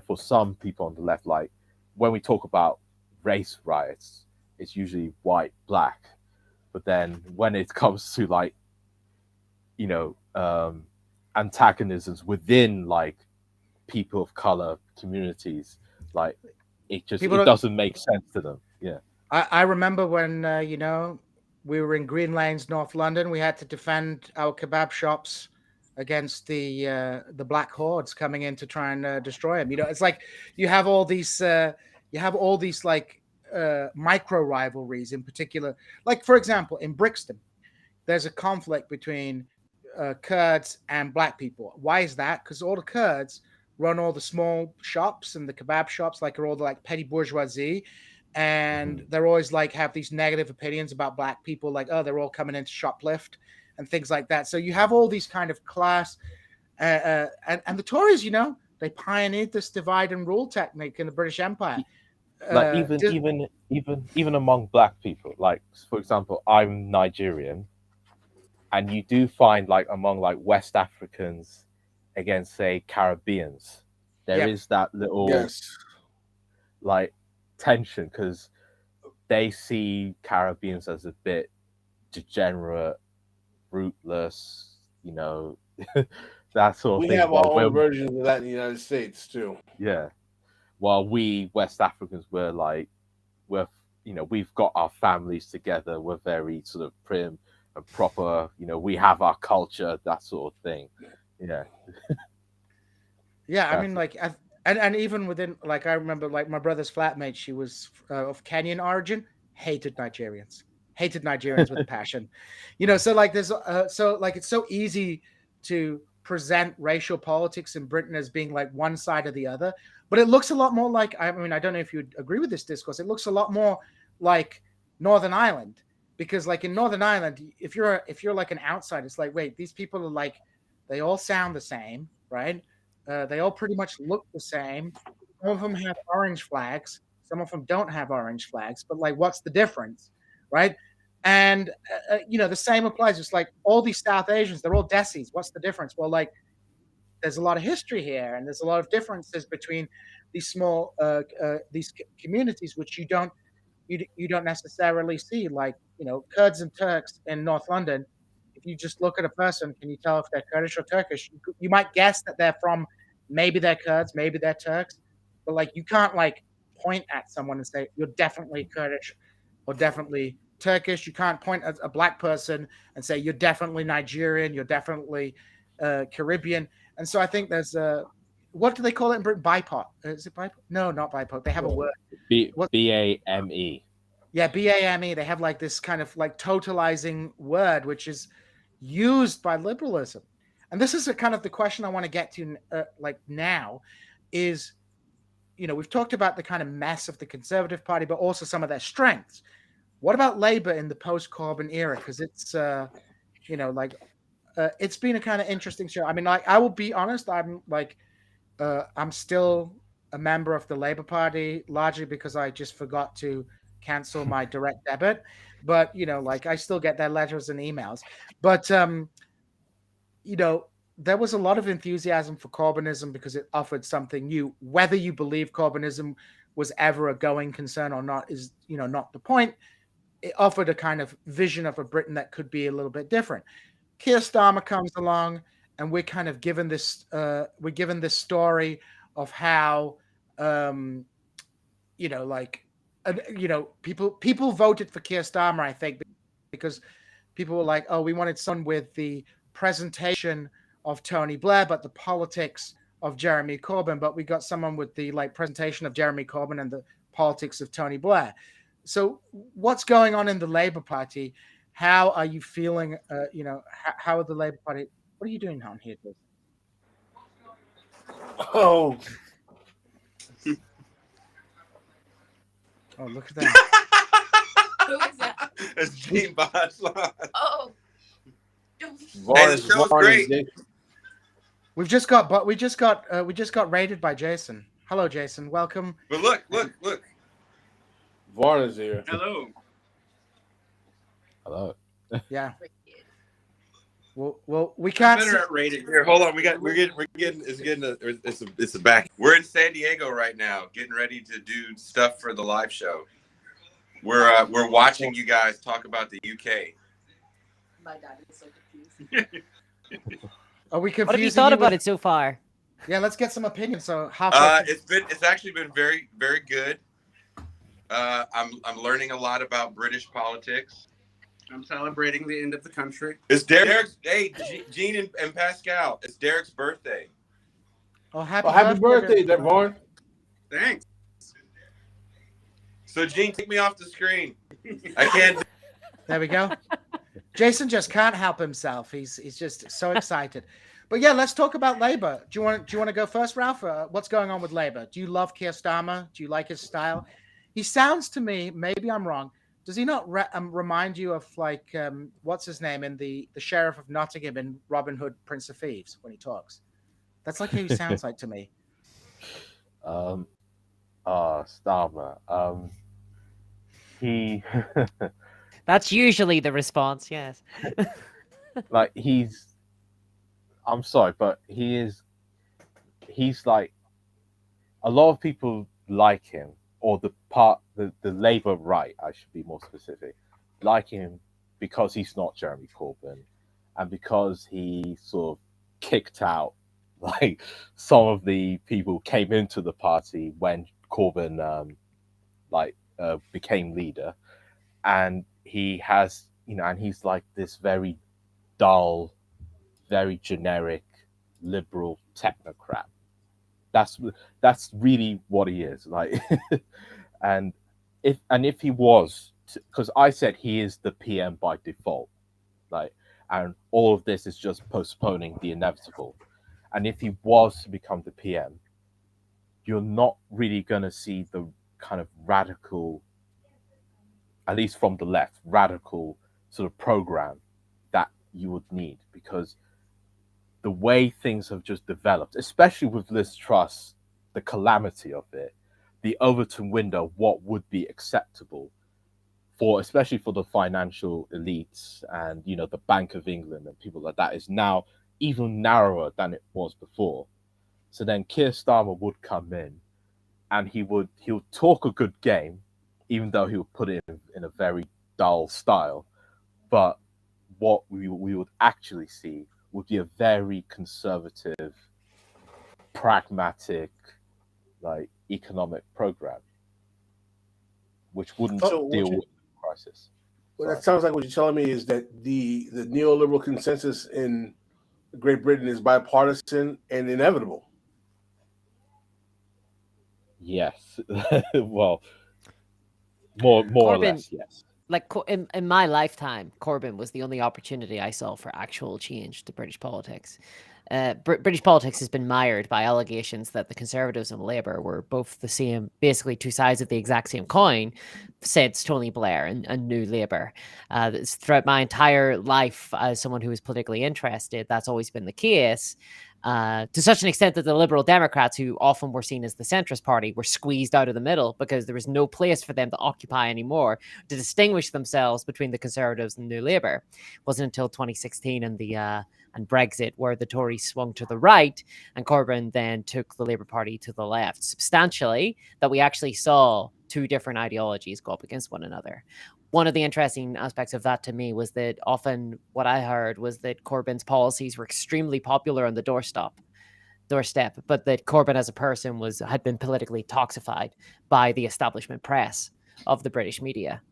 for some people on the left, like when we talk about race riots, it's usually white, black, but then when it comes to like, antagonisms within like people of color communities, like it doesn't make sense to them. Yeah. I remember when we were in Green Lanes, North London. We had to defend our kebab shops against the black hordes coming in to try and destroy them. It's like you have all these like micro rivalries in particular. Like, for example, in Brixton, there's a conflict between Kurds and black people. Why is that? Because all the Kurds run all the small shops and the kebab shops, like are all the like petty bourgeoisie, and they're always like have these negative opinions about black people, like, oh, they're all coming in to shoplift and things like that. So you have all these kind of class and the Tories, they pioneered this divide and rule technique in the British Empire. Like even among black people, like for example, I'm Nigerian, and you do find like among like West Africans against say Caribbeans, there is that little like tension, because they see Caribbeans as a bit degenerate, rootless, that sort of we thing. We have our own versions of that in the United States too. Yeah. While we West Africans were like, we've got our families together, we're very sort of prim and proper, we have our culture, that sort of thing. Yeah. Yeah, I mean, like, and even within, like, I remember, like, my brother's flatmate, she was of Kenyan origin, hated Nigerians with a passion, so like there's so like it's so easy to present racial politics in Britain as being like one side or the other, but it looks a lot more like, I mean, I don't know if you agree with this discourse, it looks a lot more like Northern Ireland, because like in Northern Ireland, if you're like an outsider, it's like, wait, these people are like, they all sound the same, right? They all pretty much look the same. Some of them have orange flags, some of them don't have orange flags, but like, what's the difference, right? And the same applies. It's like all these South Asians, they're all Desis. What's the difference? Well, like, there's a lot of history here, and there's a lot of differences between these small these communities, which you don't necessarily see. Like, Kurds and Turks in North London, if you just look at a person, can you tell if they're Kurdish or Turkish? You might guess that they're from, maybe they're Kurds, maybe they're Turks, but like, you can't like point at someone and say you're definitely Kurdish or definitely Turkish. You can't point at a black person and say you're definitely Nigerian, you're definitely Caribbean. And so I think there's what do they call it in Britain? BIPOC. Is it BIPOC? No, not BIPOC. They have a word. BAME. Yeah, BAME. They have like this kind of like totalizing word, which is used by liberalism. And this is a kind of the question I want to get to like now is, we've talked about the kind of mess of the Conservative Party, but also some of their strengths. What about Labour in the post-Corbyn era? Because it's, it's been a kind of interesting show. I mean, like, I will be honest, I'm like, I'm still a member of the Labour Party, largely because I just forgot to cancel my direct debit. But, like, I still get their letters and emails. But, there was a lot of enthusiasm for Corbynism because it offered something new. Whether you believe Corbynism was ever a going concern or not is, not the point. It offered a kind of vision of a Britain that could be a little bit different. Keir Starmer comes along, and we're kind of given this story of how, people voted for Keir Starmer, I think, because people were like, oh, we wanted someone with the presentation of Tony Blair, but the politics of Jeremy Corbyn, but we got someone with the like presentation of Jeremy Corbyn and the politics of Tony Blair. So what's going on in the Labour Party? How are you feeling? How are the Labour Party? What are you doing down here, Jason? Oh, look at that. Who is that? It's Gene Bajlan. Oh. Hey, the show's great. We just got raided by Jason. Hello, Jason. Welcome. But look. Varna's here. Hello. Hello. Yeah. Well, we I'm can't. better at rating here. Hold on, it's a back. We're in San Diego right now, getting ready to do stuff for the live show. We're watching you guys talk about the UK. My dad is so confused. Are we confusing What have you thought you about with- it so far? Yeah, let's get some opinions. So how? It's actually been very, very good. I'm learning a lot about British politics. I'm celebrating the end of the country. It's Derek's. Hey, Gene and Pascal. It's Derek's birthday. Oh, happy birthday, Devon. Thanks. So Gene, take me off the screen. I can't. There we go. Jason just can't help himself. He's just so excited. But yeah, let's talk about Labour. Do you want to go first, Ralph? What's going on with Labour? Do you love Keir Starmer? Do you like his style? He sounds to me, maybe I'm wrong. Does he not remind you of like what's his name in the Sheriff of Nottingham in Robin Hood, Prince of Thieves when he talks? That's like who he sounds like to me. Starmer. He That's usually the response. Yes. like I'm sorry, but he's like a lot of people like him, or the Labour right, I should be more specific, like him because he's not Jeremy Corbyn, and because he sort of kicked out like some of the people who came into the party when Corbyn became leader, and he has and he's like this very dull, very generic liberal technocrat. That's really what he is like. and if he was, because I said he is the PM by default, like, and all of this is just postponing the inevitable. And if he was to become the PM, you're not really going to see the kind of radical, at least from the left, radical sort of program that you would need, because the way things have just developed, especially with Liz Truss, the calamity of it, the Overton window, what would be acceptable for, especially for the financial elites and, the Bank of England and people like that, is now even narrower than it was before. So then Keir Starmer would come in and he'll talk a good game, even though he'll put it in a very dull style. But what we would actually see would be a very conservative, pragmatic, like economic program, which wouldn't deal with the crisis. Well, that sounds like what you're telling me is that the neoliberal consensus in Great Britain is bipartisan and inevitable. Yes. Well, more or less, yes. Like in my lifetime, Corbyn was the only opportunity I saw for actual change to British politics. British politics has been mired by allegations that the Conservatives and Labour were both the same, basically two sides of the exact same coin, since Tony Blair and New Labour. Throughout my entire life as someone who is politically interested, that's always been the case. To such an extent that the Liberal Democrats, who often were seen as the centrist party, were squeezed out of the middle because there was no place for them to occupy anymore to distinguish themselves between the Conservatives and New Labour. It wasn't until 2016 and Brexit where the Tories swung to the right and Corbyn then took the Labour Party to the left substantially, that we actually saw two different ideologies go up against one another. One of the interesting aspects of that to me was that often what I heard was that Corbyn's policies were extremely popular on the doorstep, but that Corbyn as a person had been politically toxified by the establishment press of the British media.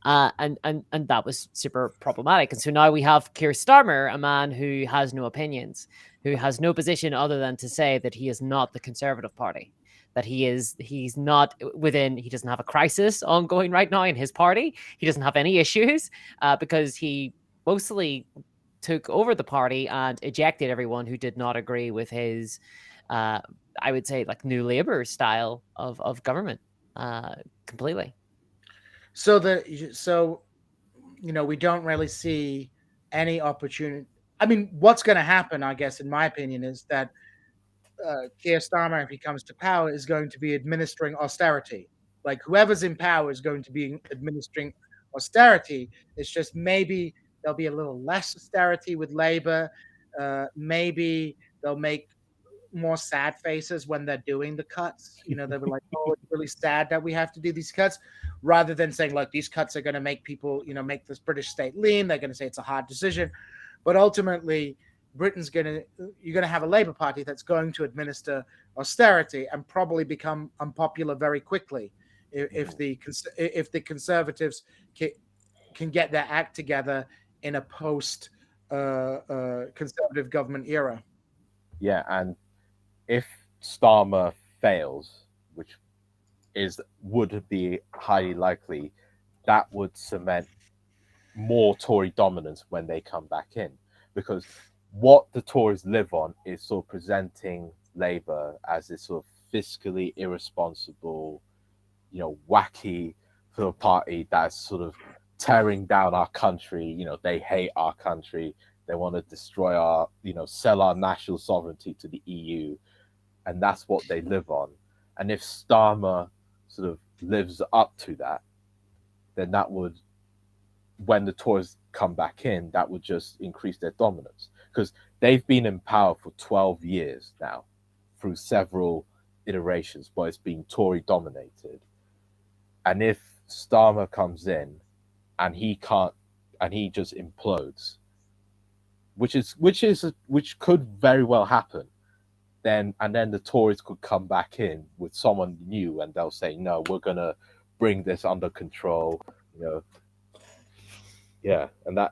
And that was super problematic. And so now we have Keir Starmer, a man who has no opinions, who has no position other than to say that he is not the Conservative Party, that he's not within, he doesn't have a crisis ongoing right now in his party. He doesn't have any issues because he mostly took over the party and ejected everyone who did not agree with his, I would say, like New Labour style of government completely. So we don't really see any opportunity. I mean, what's going to happen, I guess, in my opinion, is that Keir Starmer, if he comes to power, is going to be administering austerity. Like whoever's in power is going to be administering austerity. It's just maybe there'll be a little less austerity with Labour. Maybe they'll make more sad faces when they're doing the cuts. They'll be like, "Oh, it's really sad that we have to do these cuts," rather than saying, "Look, these cuts are going to make people, make this British state lean." They're going to say it's a hard decision, but ultimately, you're going to have a Labour Party that's going to administer austerity and probably become unpopular very quickly if the Conservatives can get their act together in a post Conservative government era. Yeah, and if Starmer fails, which would be highly likely, that would cement more Tory dominance when they come back in, because what the Tories live on is sort of presenting Labour as this sort of fiscally irresponsible, wacky sort of party that's sort of tearing down our country. They hate our country. They want to destroy our, sell our national sovereignty to the EU. And that's what they live on. And if Starmer sort of lives up to that, then that would, when the Tories come back in, that would just increase their dominance. Because they've been in power for 12 years now, through several iterations, but it's been Tory dominated. And if Starmer comes in and he just implodes, which could very well happen, then the Tories could come back in with someone new, and they'll say, "No, we're gonna bring this under control." Yeah, and that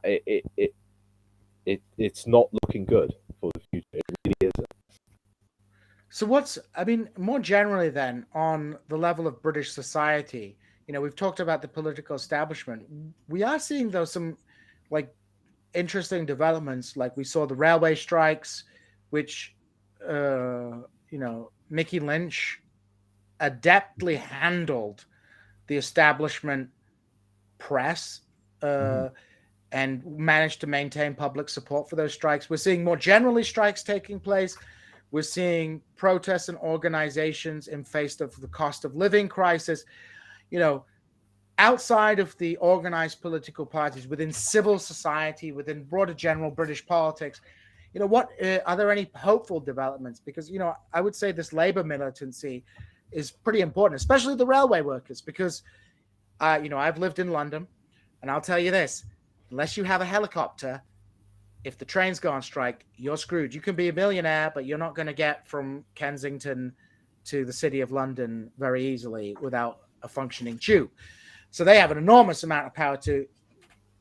it's not looking good for the future. It really isn't. So more generally then, on the level of British society, we've talked about the political establishment. We are seeing, though, some interesting developments. Like we saw the railway strikes, which, Mickey Lynch adeptly handled the establishment press and managed to maintain public support for those strikes. We're seeing more generally strikes taking place. We're seeing protests and organizations in face of the cost of living crisis. Outside of the organized political parties, within civil society, within broader general British politics, what are there any hopeful developments? Because, I would say this Labour militancy is pretty important, especially the railway workers, because, I've lived in London, and I'll tell you this, unless you have a helicopter, if the trains go on strike, you're screwed. You can be a millionaire, but you're not going to get from Kensington to the City of London very easily without a functioning tube. So they have an enormous amount of power to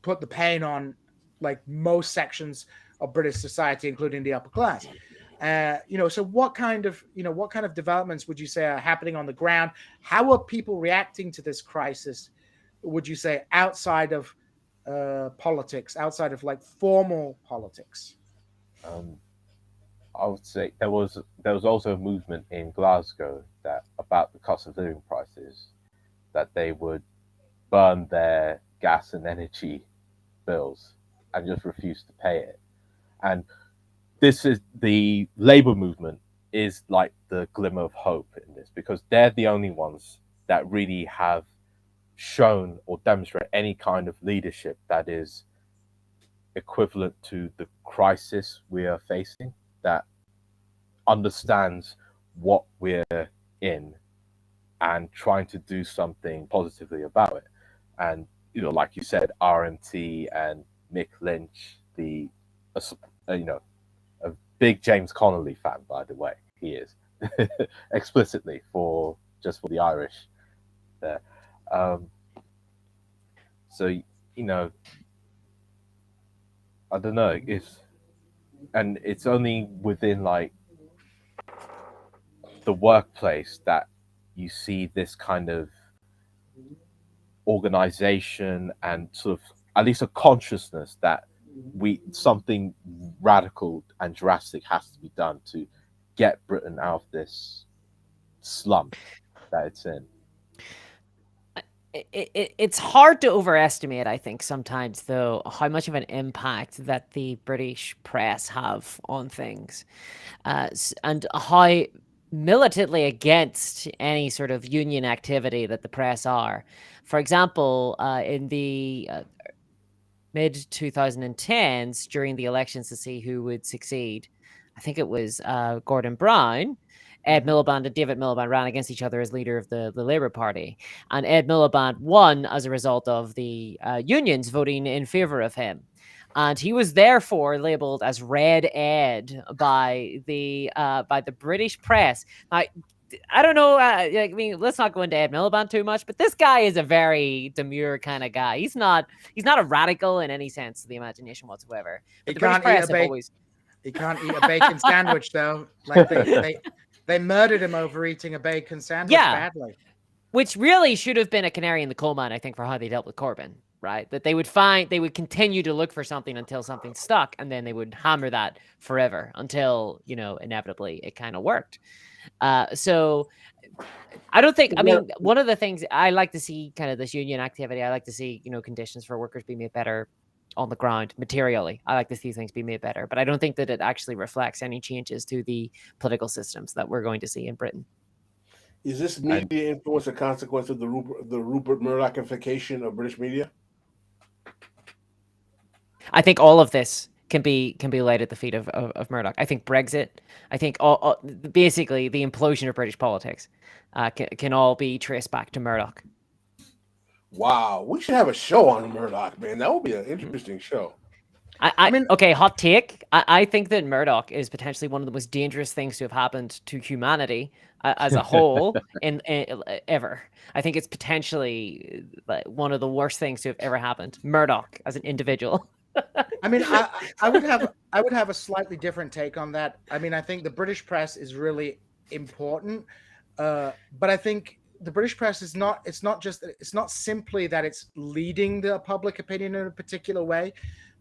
put the pain on most sections of British society, including the upper class. So what kind of developments would you say are happening on the ground? How are people reacting to this crisis, would you say, outside of politics, outside of formal politics? I would say there was also a movement in Glasgow that about the cost of living prices, that they would burn their gas and energy bills and just refuse to pay it. And this is the Labour movement is like the glimmer of hope in this, because they're the only ones that really have shown or demonstrate any kind of leadership that is equivalent to the crisis we are facing, that understands what we're in and trying to do something positively about it. And like you said, RMT and Mick Lynch, a big James Connolly fan, by the way, he is explicitly for the Irish there. So I don't know, it's only within the workplace that you see this kind of organization and sort of at least a consciousness that something radical and drastic has to be done to get Britain out of this slump that it's in. It's hard to overestimate, I think, sometimes, though, how much of an impact that the British press have on things, and how militantly against any sort of union activity that the press are. For example, in the mid 2010s during the elections to see who would succeed. I think it was Gordon Brown. Ed Miliband and David Miliband ran against each other as leader of the Labour Party. And Ed Miliband won as a result of the unions voting in favour of him. And he was therefore labelled as Red Ed by the British press. Now, I don't know. I mean, let's not go into Ed Miliband too much, but this guy is a very demure kind of guy. He's not a radical in any sense of the imagination whatsoever. But the British press have always. He can't eat a bacon sandwich though. Like they murdered him over eating a bacon sandwich badly. Which really should have been a canary in the coal mine, I think, for how they dealt with Corbyn, right? That they would continue to look for something until something stuck, and then they would hammer that forever until, inevitably it kind of worked. So I don't think, one of the things I like to see kind of this union activity, I like to see, conditions for workers be made better on the ground materially. I like to see things be made better, but I don't think that it actually reflects any changes to the political systems that we're going to see in Britain. Is this media influence a consequence of the Rupert Murdochification of British media? I think all of this can be laid at the feet of Murdoch. I think Brexit, I think basically the implosion of British politics can all be traced back to Murdoch. Wow, we should have a show on Murdoch, man. That would be an interesting show. I mean, okay, hot take. I think that Murdoch is potentially one of the most dangerous things to have happened to humanity as a whole in ever. I think it's potentially one of the worst things to have ever happened. Murdoch as an individual. I mean, I would have a slightly different take on that. I mean, I think the British press is really important, but I think the British press is not. It's not simply that it's leading the public opinion in a particular way,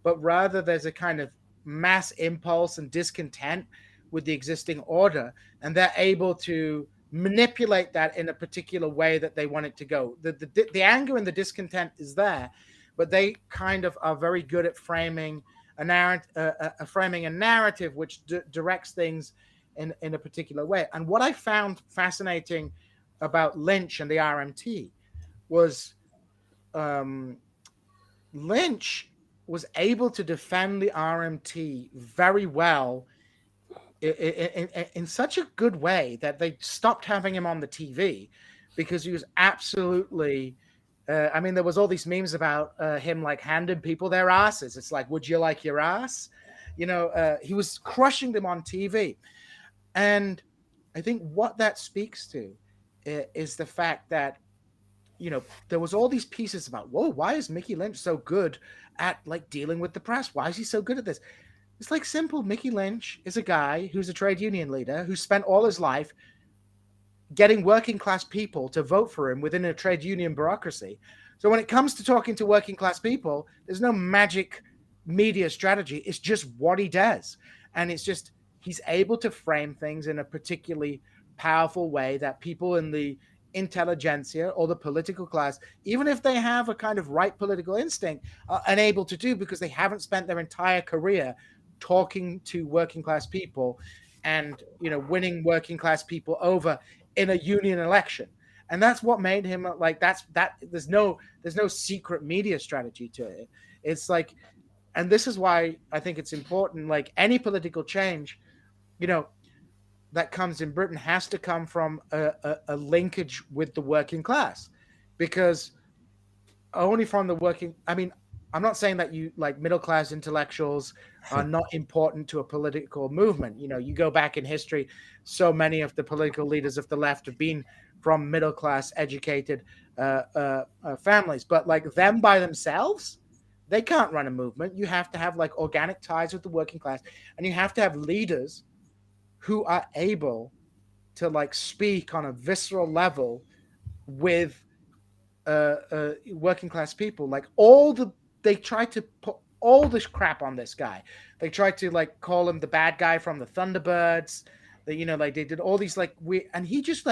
but rather there's a kind of mass impulse and discontent with the existing order, and they're able to manipulate that in a particular way that they want it to go. The anger and the discontent is there, but they kind of are very good at framing a narrative which directs things in a particular way. And what I found fascinating about Lynch and the RMT was Lynch was able to defend the RMT very well in such a good way that they stopped having him on the TV because he was absolutely... I mean, there was all these memes about him like handing people their asses. It's like, would you like your ass? He was crushing them on TV. And I think what that speaks to is the fact that, there was all these pieces about, whoa, why is Mickey Lynch so good at like dealing with the press? Why is he so good at this? It's like simple. Mickey Lynch is a guy who's a trade union leader who spent all his life getting working class people to vote for him within a trade union bureaucracy. So when it comes to talking to working class people, there's no magic media strategy. It's just what he does. And it's just, he's able to frame things in a particularly powerful way that people in the intelligentsia or the political class, even if they have a kind of right political instinct, are unable to do because they haven't spent their entire career talking to working class people and, winning working class people over in a union election. And that's what made him like, there's no secret media strategy to it. It's like, and this is why I think it's important, like any political change, that comes in Britain has to come from a linkage with the working class, because only from the working, I mean, I'm not saying that you like middle class intellectuals are not important to a political movement. You go back in history, so many of the political leaders of the left have been from middle class educated families, but like them by themselves, they can't run a movement. You have to have like organic ties with the working class, and you have to have leaders who are able to like speak on a visceral level with working class people. Like they tried to put all this crap on this guy. They tried to like call him the bad guy from the Thunderbirds. Like they did all these like weird, and he just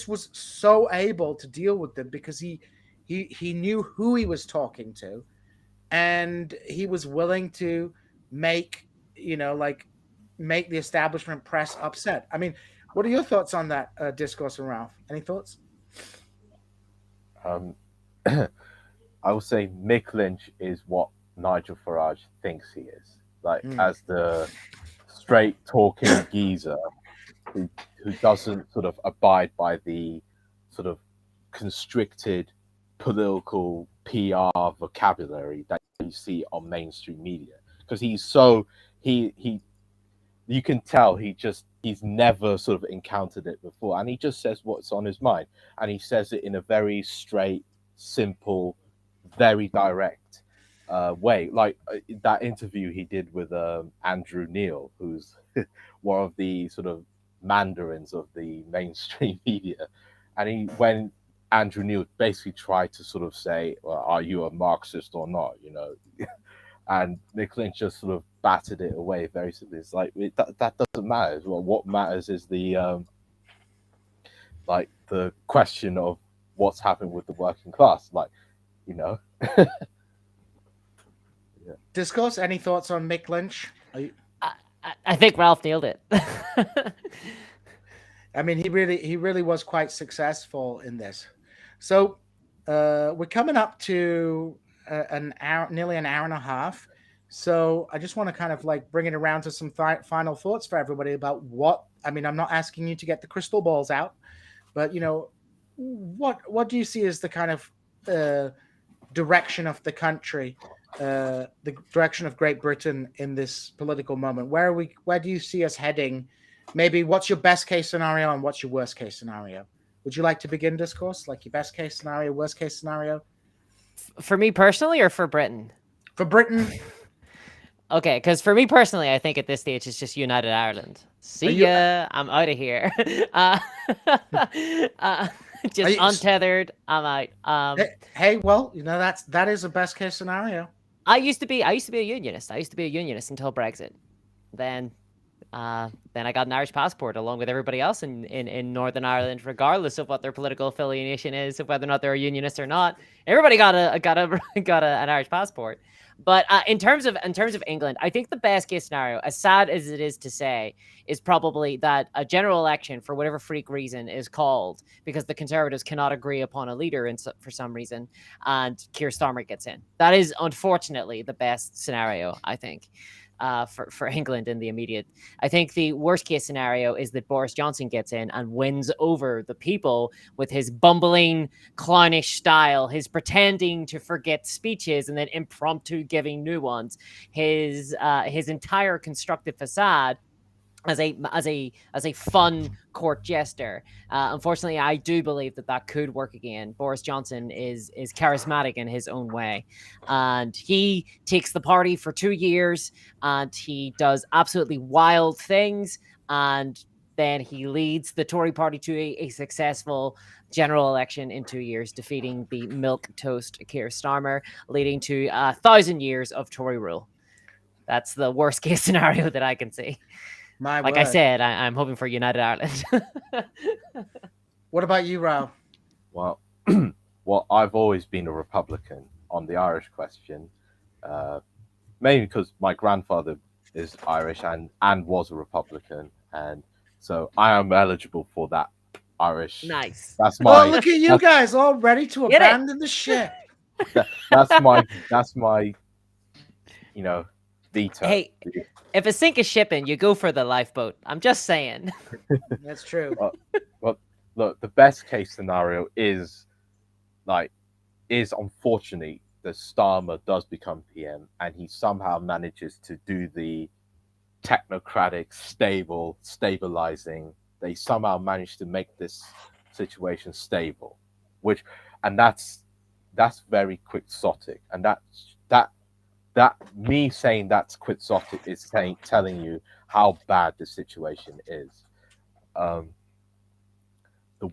was so able to deal with them because he knew who he was talking to, and he was willing to make the establishment press upset. I mean, what are your thoughts on that discourse, Ralph? Any thoughts? I would say Mick Lynch is what Nigel Farage thinks he is, like Mm. as the straight talking geezer who doesn't sort of abide by the sort of constricted political PR vocabulary that you see on mainstream media, because he's so he you can tell he's never sort of encountered it before, and he just says what's on his mind, and he says it in a very straight, simple, very direct way, like that interview he did with Andrew Neil, who's one of the sort of mandarins of the mainstream media, and when Andrew Neil basically tried to sort of say, well, are you a Marxist or not, and Nick Lynch just sort of battered it away very simply. It's like that doesn't matter. Well, what matters is the like the question of what's happened with the working class. Like, Yeah. Discourse, any thoughts on Mick Lynch? I think Ralph nailed it. I mean, he really was quite successful in this. So we're coming up to an hour, nearly an hour and a half. So I just want to kind of like bring it around to some final thoughts for everybody about I'm not asking you to get the crystal balls out, but what do you see as the kind of direction of the country, the direction of Great Britain in this political moment? Where do you see us heading? Maybe what's your best case scenario and what's your worst case scenario? Would you like to begin, Discourse? Like your best case scenario, worst case scenario? For me personally, or for Britain? For Britain. Okay, because for me personally, I think at this stage it's just United Ireland. See ya, I'm out of here. Just untethered, I'm out. Hey, well, that is a best case scenario. I used to be a unionist. I used to be a unionist until Brexit. Then I got an Irish passport along with everybody else in Northern Ireland, regardless of what their political affiliation is, of whether or not they're a unionist or not. Everybody got an Irish passport. But in terms of England, I think the best case scenario, as sad as it is to say, is probably that a general election, for whatever freak reason, is called because the Conservatives cannot agree upon a leader for some reason, and Keir Starmer gets in. That is unfortunately the best scenario, I think. For England in the immediate. I think the worst case scenario is that Boris Johnson gets in and wins over the people with his bumbling, clownish style, his pretending to forget speeches and then impromptu giving new ones, his entire constructed facade as a fun court jester. Unfortunately, I do believe that could work again. Boris Johnson is charismatic in his own way, and he takes the party for 2 years, and he does absolutely wild things, and then he leads the Tory party to a successful general election in 2 years, defeating the milquetoast Keir Starmer, leading to 1,000 years of Tory rule. That's the worst case scenario that I can see. I said, I'm hoping for United Ireland. What about you, Ralph? Well, I've always been a Republican on the Irish question, mainly because my grandfather is Irish and was a Republican, and so I am eligible for that Irish. Nice. That's my. Oh, look at you guys all ready to abandon the ship. That's my. Veto. Hey, if a sink is shipping, you go for the lifeboat. I'm just saying. That's true. Well, look, the best case scenario is unfortunately that Starmer does become PM and he somehow manages to do the technocratic, stabilizing. They somehow manage to make this situation stable, and that's very quixotic, and that me saying that's quixotic is telling you how bad the situation is. The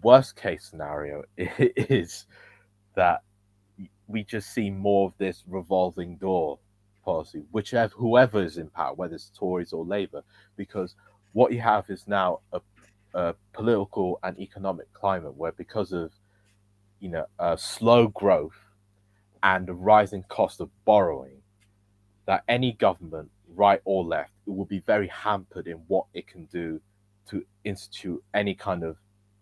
worst case scenario is that we just see more of this revolving door policy, whoever is in power, whether it's Tories or Labour, because what you have is now a political and economic climate where, because of slow growth and the rising cost of borrowing, that any government, right or left, it will be very hampered in what it can do to institute any kind of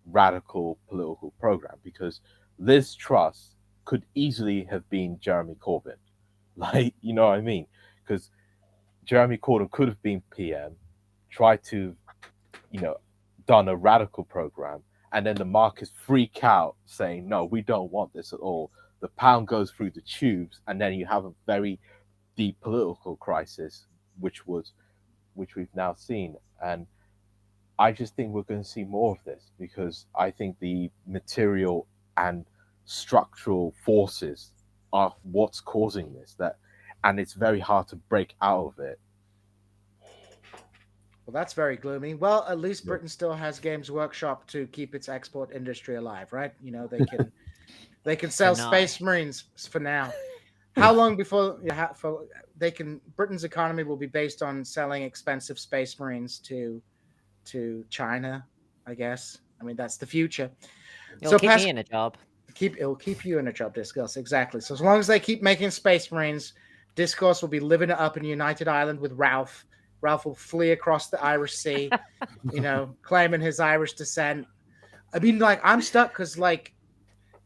radical political program, because Liz Truss could easily have been Jeremy Corbyn. Like, you know what I mean? Because Jeremy Corbyn could have been PM, tried to, done a radical program, and then the markets freak out saying, no, we don't want this at all. The pound goes through the tubes, and then you have a very deep political crisis, which we've now seen. And I just think we're going to see more of this, because I think the material and structural forces are what's causing this, and it's very hard to break out of it. Well, that's very gloomy. Well, at least Britain still has Games Workshop to keep its export industry alive, right? They can sell Space Marines for now. How long before Britain's economy will be based on selling expensive Space Marines to China, I guess. I mean, that's the future. It'll keep me in a job. It'll keep you in a job, Discourse. Exactly. So as long as they keep making Space Marines, Discourse will be living it up in United Island with Ralph. Ralph will flee across the Irish Sea, claiming his Irish descent. I mean, like, I'm stuck because, like,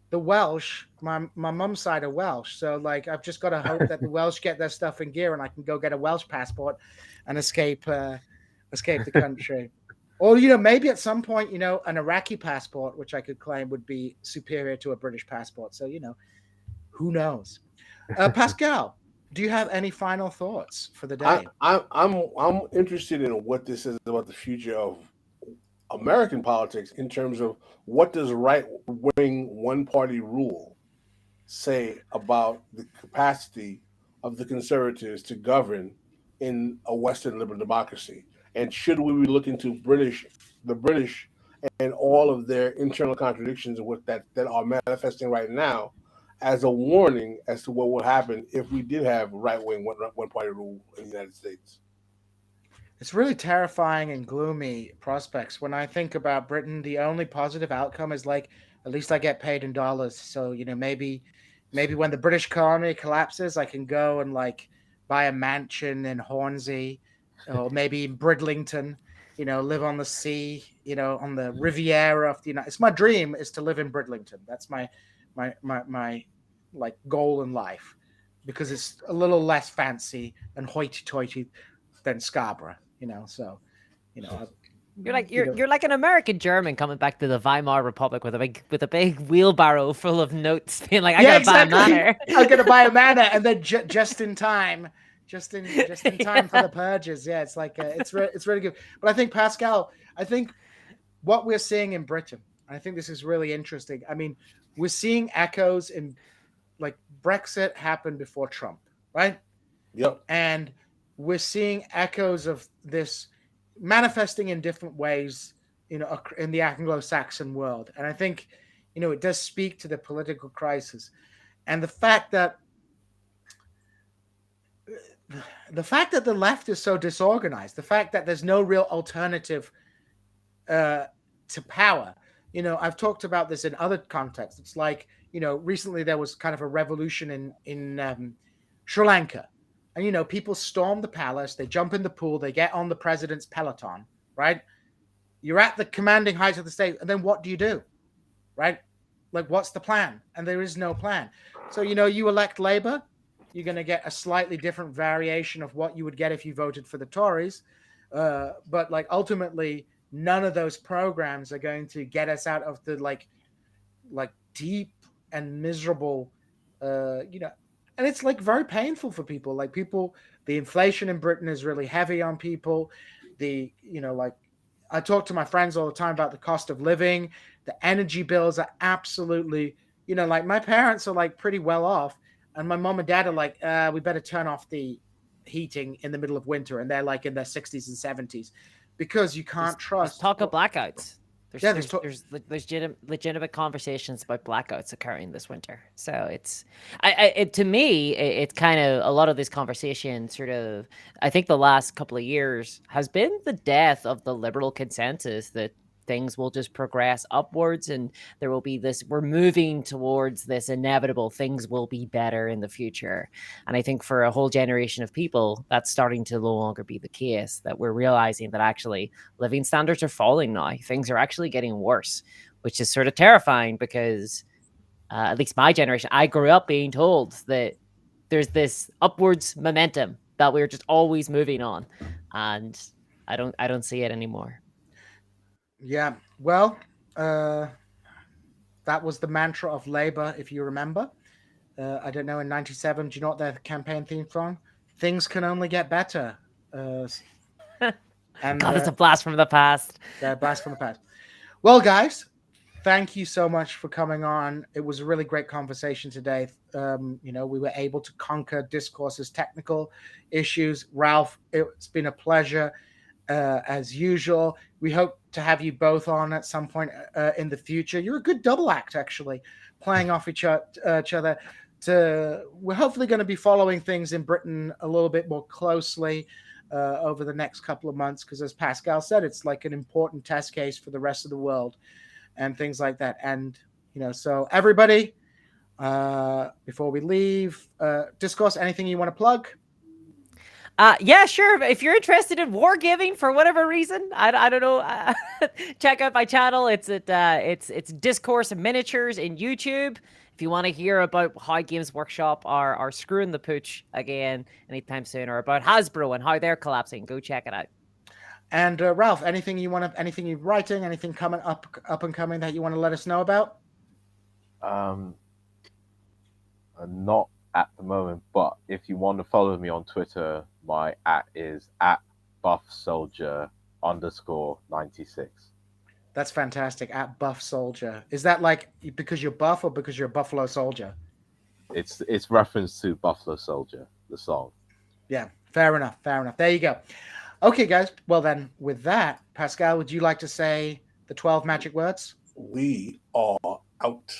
the Welsh, my mum's side are Welsh. So, like, I've just got to hope that the Welsh get their stuff in gear and I can go get a Welsh passport and escape the country. Or, maybe at some point, an Iraqi passport, which I could claim would be superior to a British passport. So, who knows? Pascal, do you have any final thoughts for the day? I'm interested in what this is about the future of American politics in terms of what does right-wing one-party rule say about the capacity of the conservatives to govern in a Western liberal democracy, and should we be looking to the British and all of their internal contradictions that are manifesting right now as a warning as to what will happen if we did have right-wing one-party rule in the United States? It's really terrifying and gloomy prospects. When I think about Britain, the only positive outcome is, like, at least I get paid in dollars. So, maybe when the British colony collapses, I can go and, like, buy a mansion in Hornsey or maybe in Bridlington, live on the sea, on the Riviera of the United. It's my dream is to live in Bridlington. That's my like goal in life, because it's a little less fancy and hoity-toity than Scarborough, So, you're like an American German coming back to the Weimar Republic with a big wheelbarrow full of notes, being like, "I gotta buy a manor. I'm gonna buy a manor," and then just in time for the purges. Yeah, it's like it's really good. But I think, Pascal, what we're seeing in Britain, I think this is really interesting. I mean, we're seeing echoes in, like, Brexit happened before Trump, right? Yep. And we're seeing echoes of this manifesting in different ways, in the Anglo-Saxon world. And I think, it does speak to the political crisis and the fact that the left is so disorganized, the fact that there's no real alternative to power. I've talked about this in other contexts. It's like, recently there was kind of a revolution in Sri Lanka. And, people storm the palace, they jump in the pool, they get on the president's peloton, right? You're at the commanding heights of the state, and then what do you do, right? Like, what's the plan? And there is no plan. So, you elect Labour, you're going to get a slightly different variation of what you would get if you voted for the Tories. But, like, ultimately, none of those programs are going to get us out of the, like deep and miserable, and it's, like, very painful for people. Like, the inflation in Britain is really heavy on people. I talk to my friends all the time about the cost of living. The energy bills are absolutely, like, my parents are, like, pretty well off. And my mom and dad are like, we better turn off the heating in the middle of winter. And they're, like, in their 60s and 70s because you can't trust. Talk of blackouts. There's legitimate conversations about blackouts occurring this winter. So it's, to me, it's kind of a lot of this conversation sort of, I think the last couple of years has been the death of the liberal consensus that things will just progress upwards and there will be this, we're moving towards this inevitable things will be better in the future. And I think for a whole generation of people, that's starting to no longer be the case, that we're realizing that actually living standards are falling now. Things are actually getting worse, which is sort of terrifying because at least my generation, I grew up being told that there's this upwards momentum that we're just always moving on, and I don't see it anymore. Yeah, well, that was the mantra of Labour, if you remember. I don't know, in '97, do you know what their campaign theme song? Things can only get better. And God, it's a blast from the past. Blast from the past. Well, guys, thank you so much for coming on. It was a really great conversation today. We were able to conquer Discourse's technical issues. Ralph, it's been a pleasure as usual. We hope to have you both on at some point in the future. You're a good double act, actually, playing off each other. We're hopefully going to be following things in Britain a little bit more closely over the next couple of months, because as Pascal said, it's like an important test case for the rest of the world and things like that. And, so everybody, before we leave, Discourse, anything you want to plug? Yeah, sure. If you're interested in wargaming for whatever reason, I don't know, check out my channel. It's Discourse Miniatures in YouTube. If you want to hear about how Games Workshop are screwing the pooch again anytime soon, or about Hasbro and how they're collapsing, go check it out. And Ralph, anything you're writing, anything coming up and coming that you want to let us know about? Not at the moment, but if you want to follow me on Twitter, my @ is @buffsoldier_96. That's fantastic. @buffsoldier. Is that like because you're buff or because you're a Buffalo Soldier? It's reference to Buffalo Soldier, the song. Yeah, fair enough. There you go. Okay, guys. Well then, with that, Pascal, would you like to say the 12 magic words? We are out.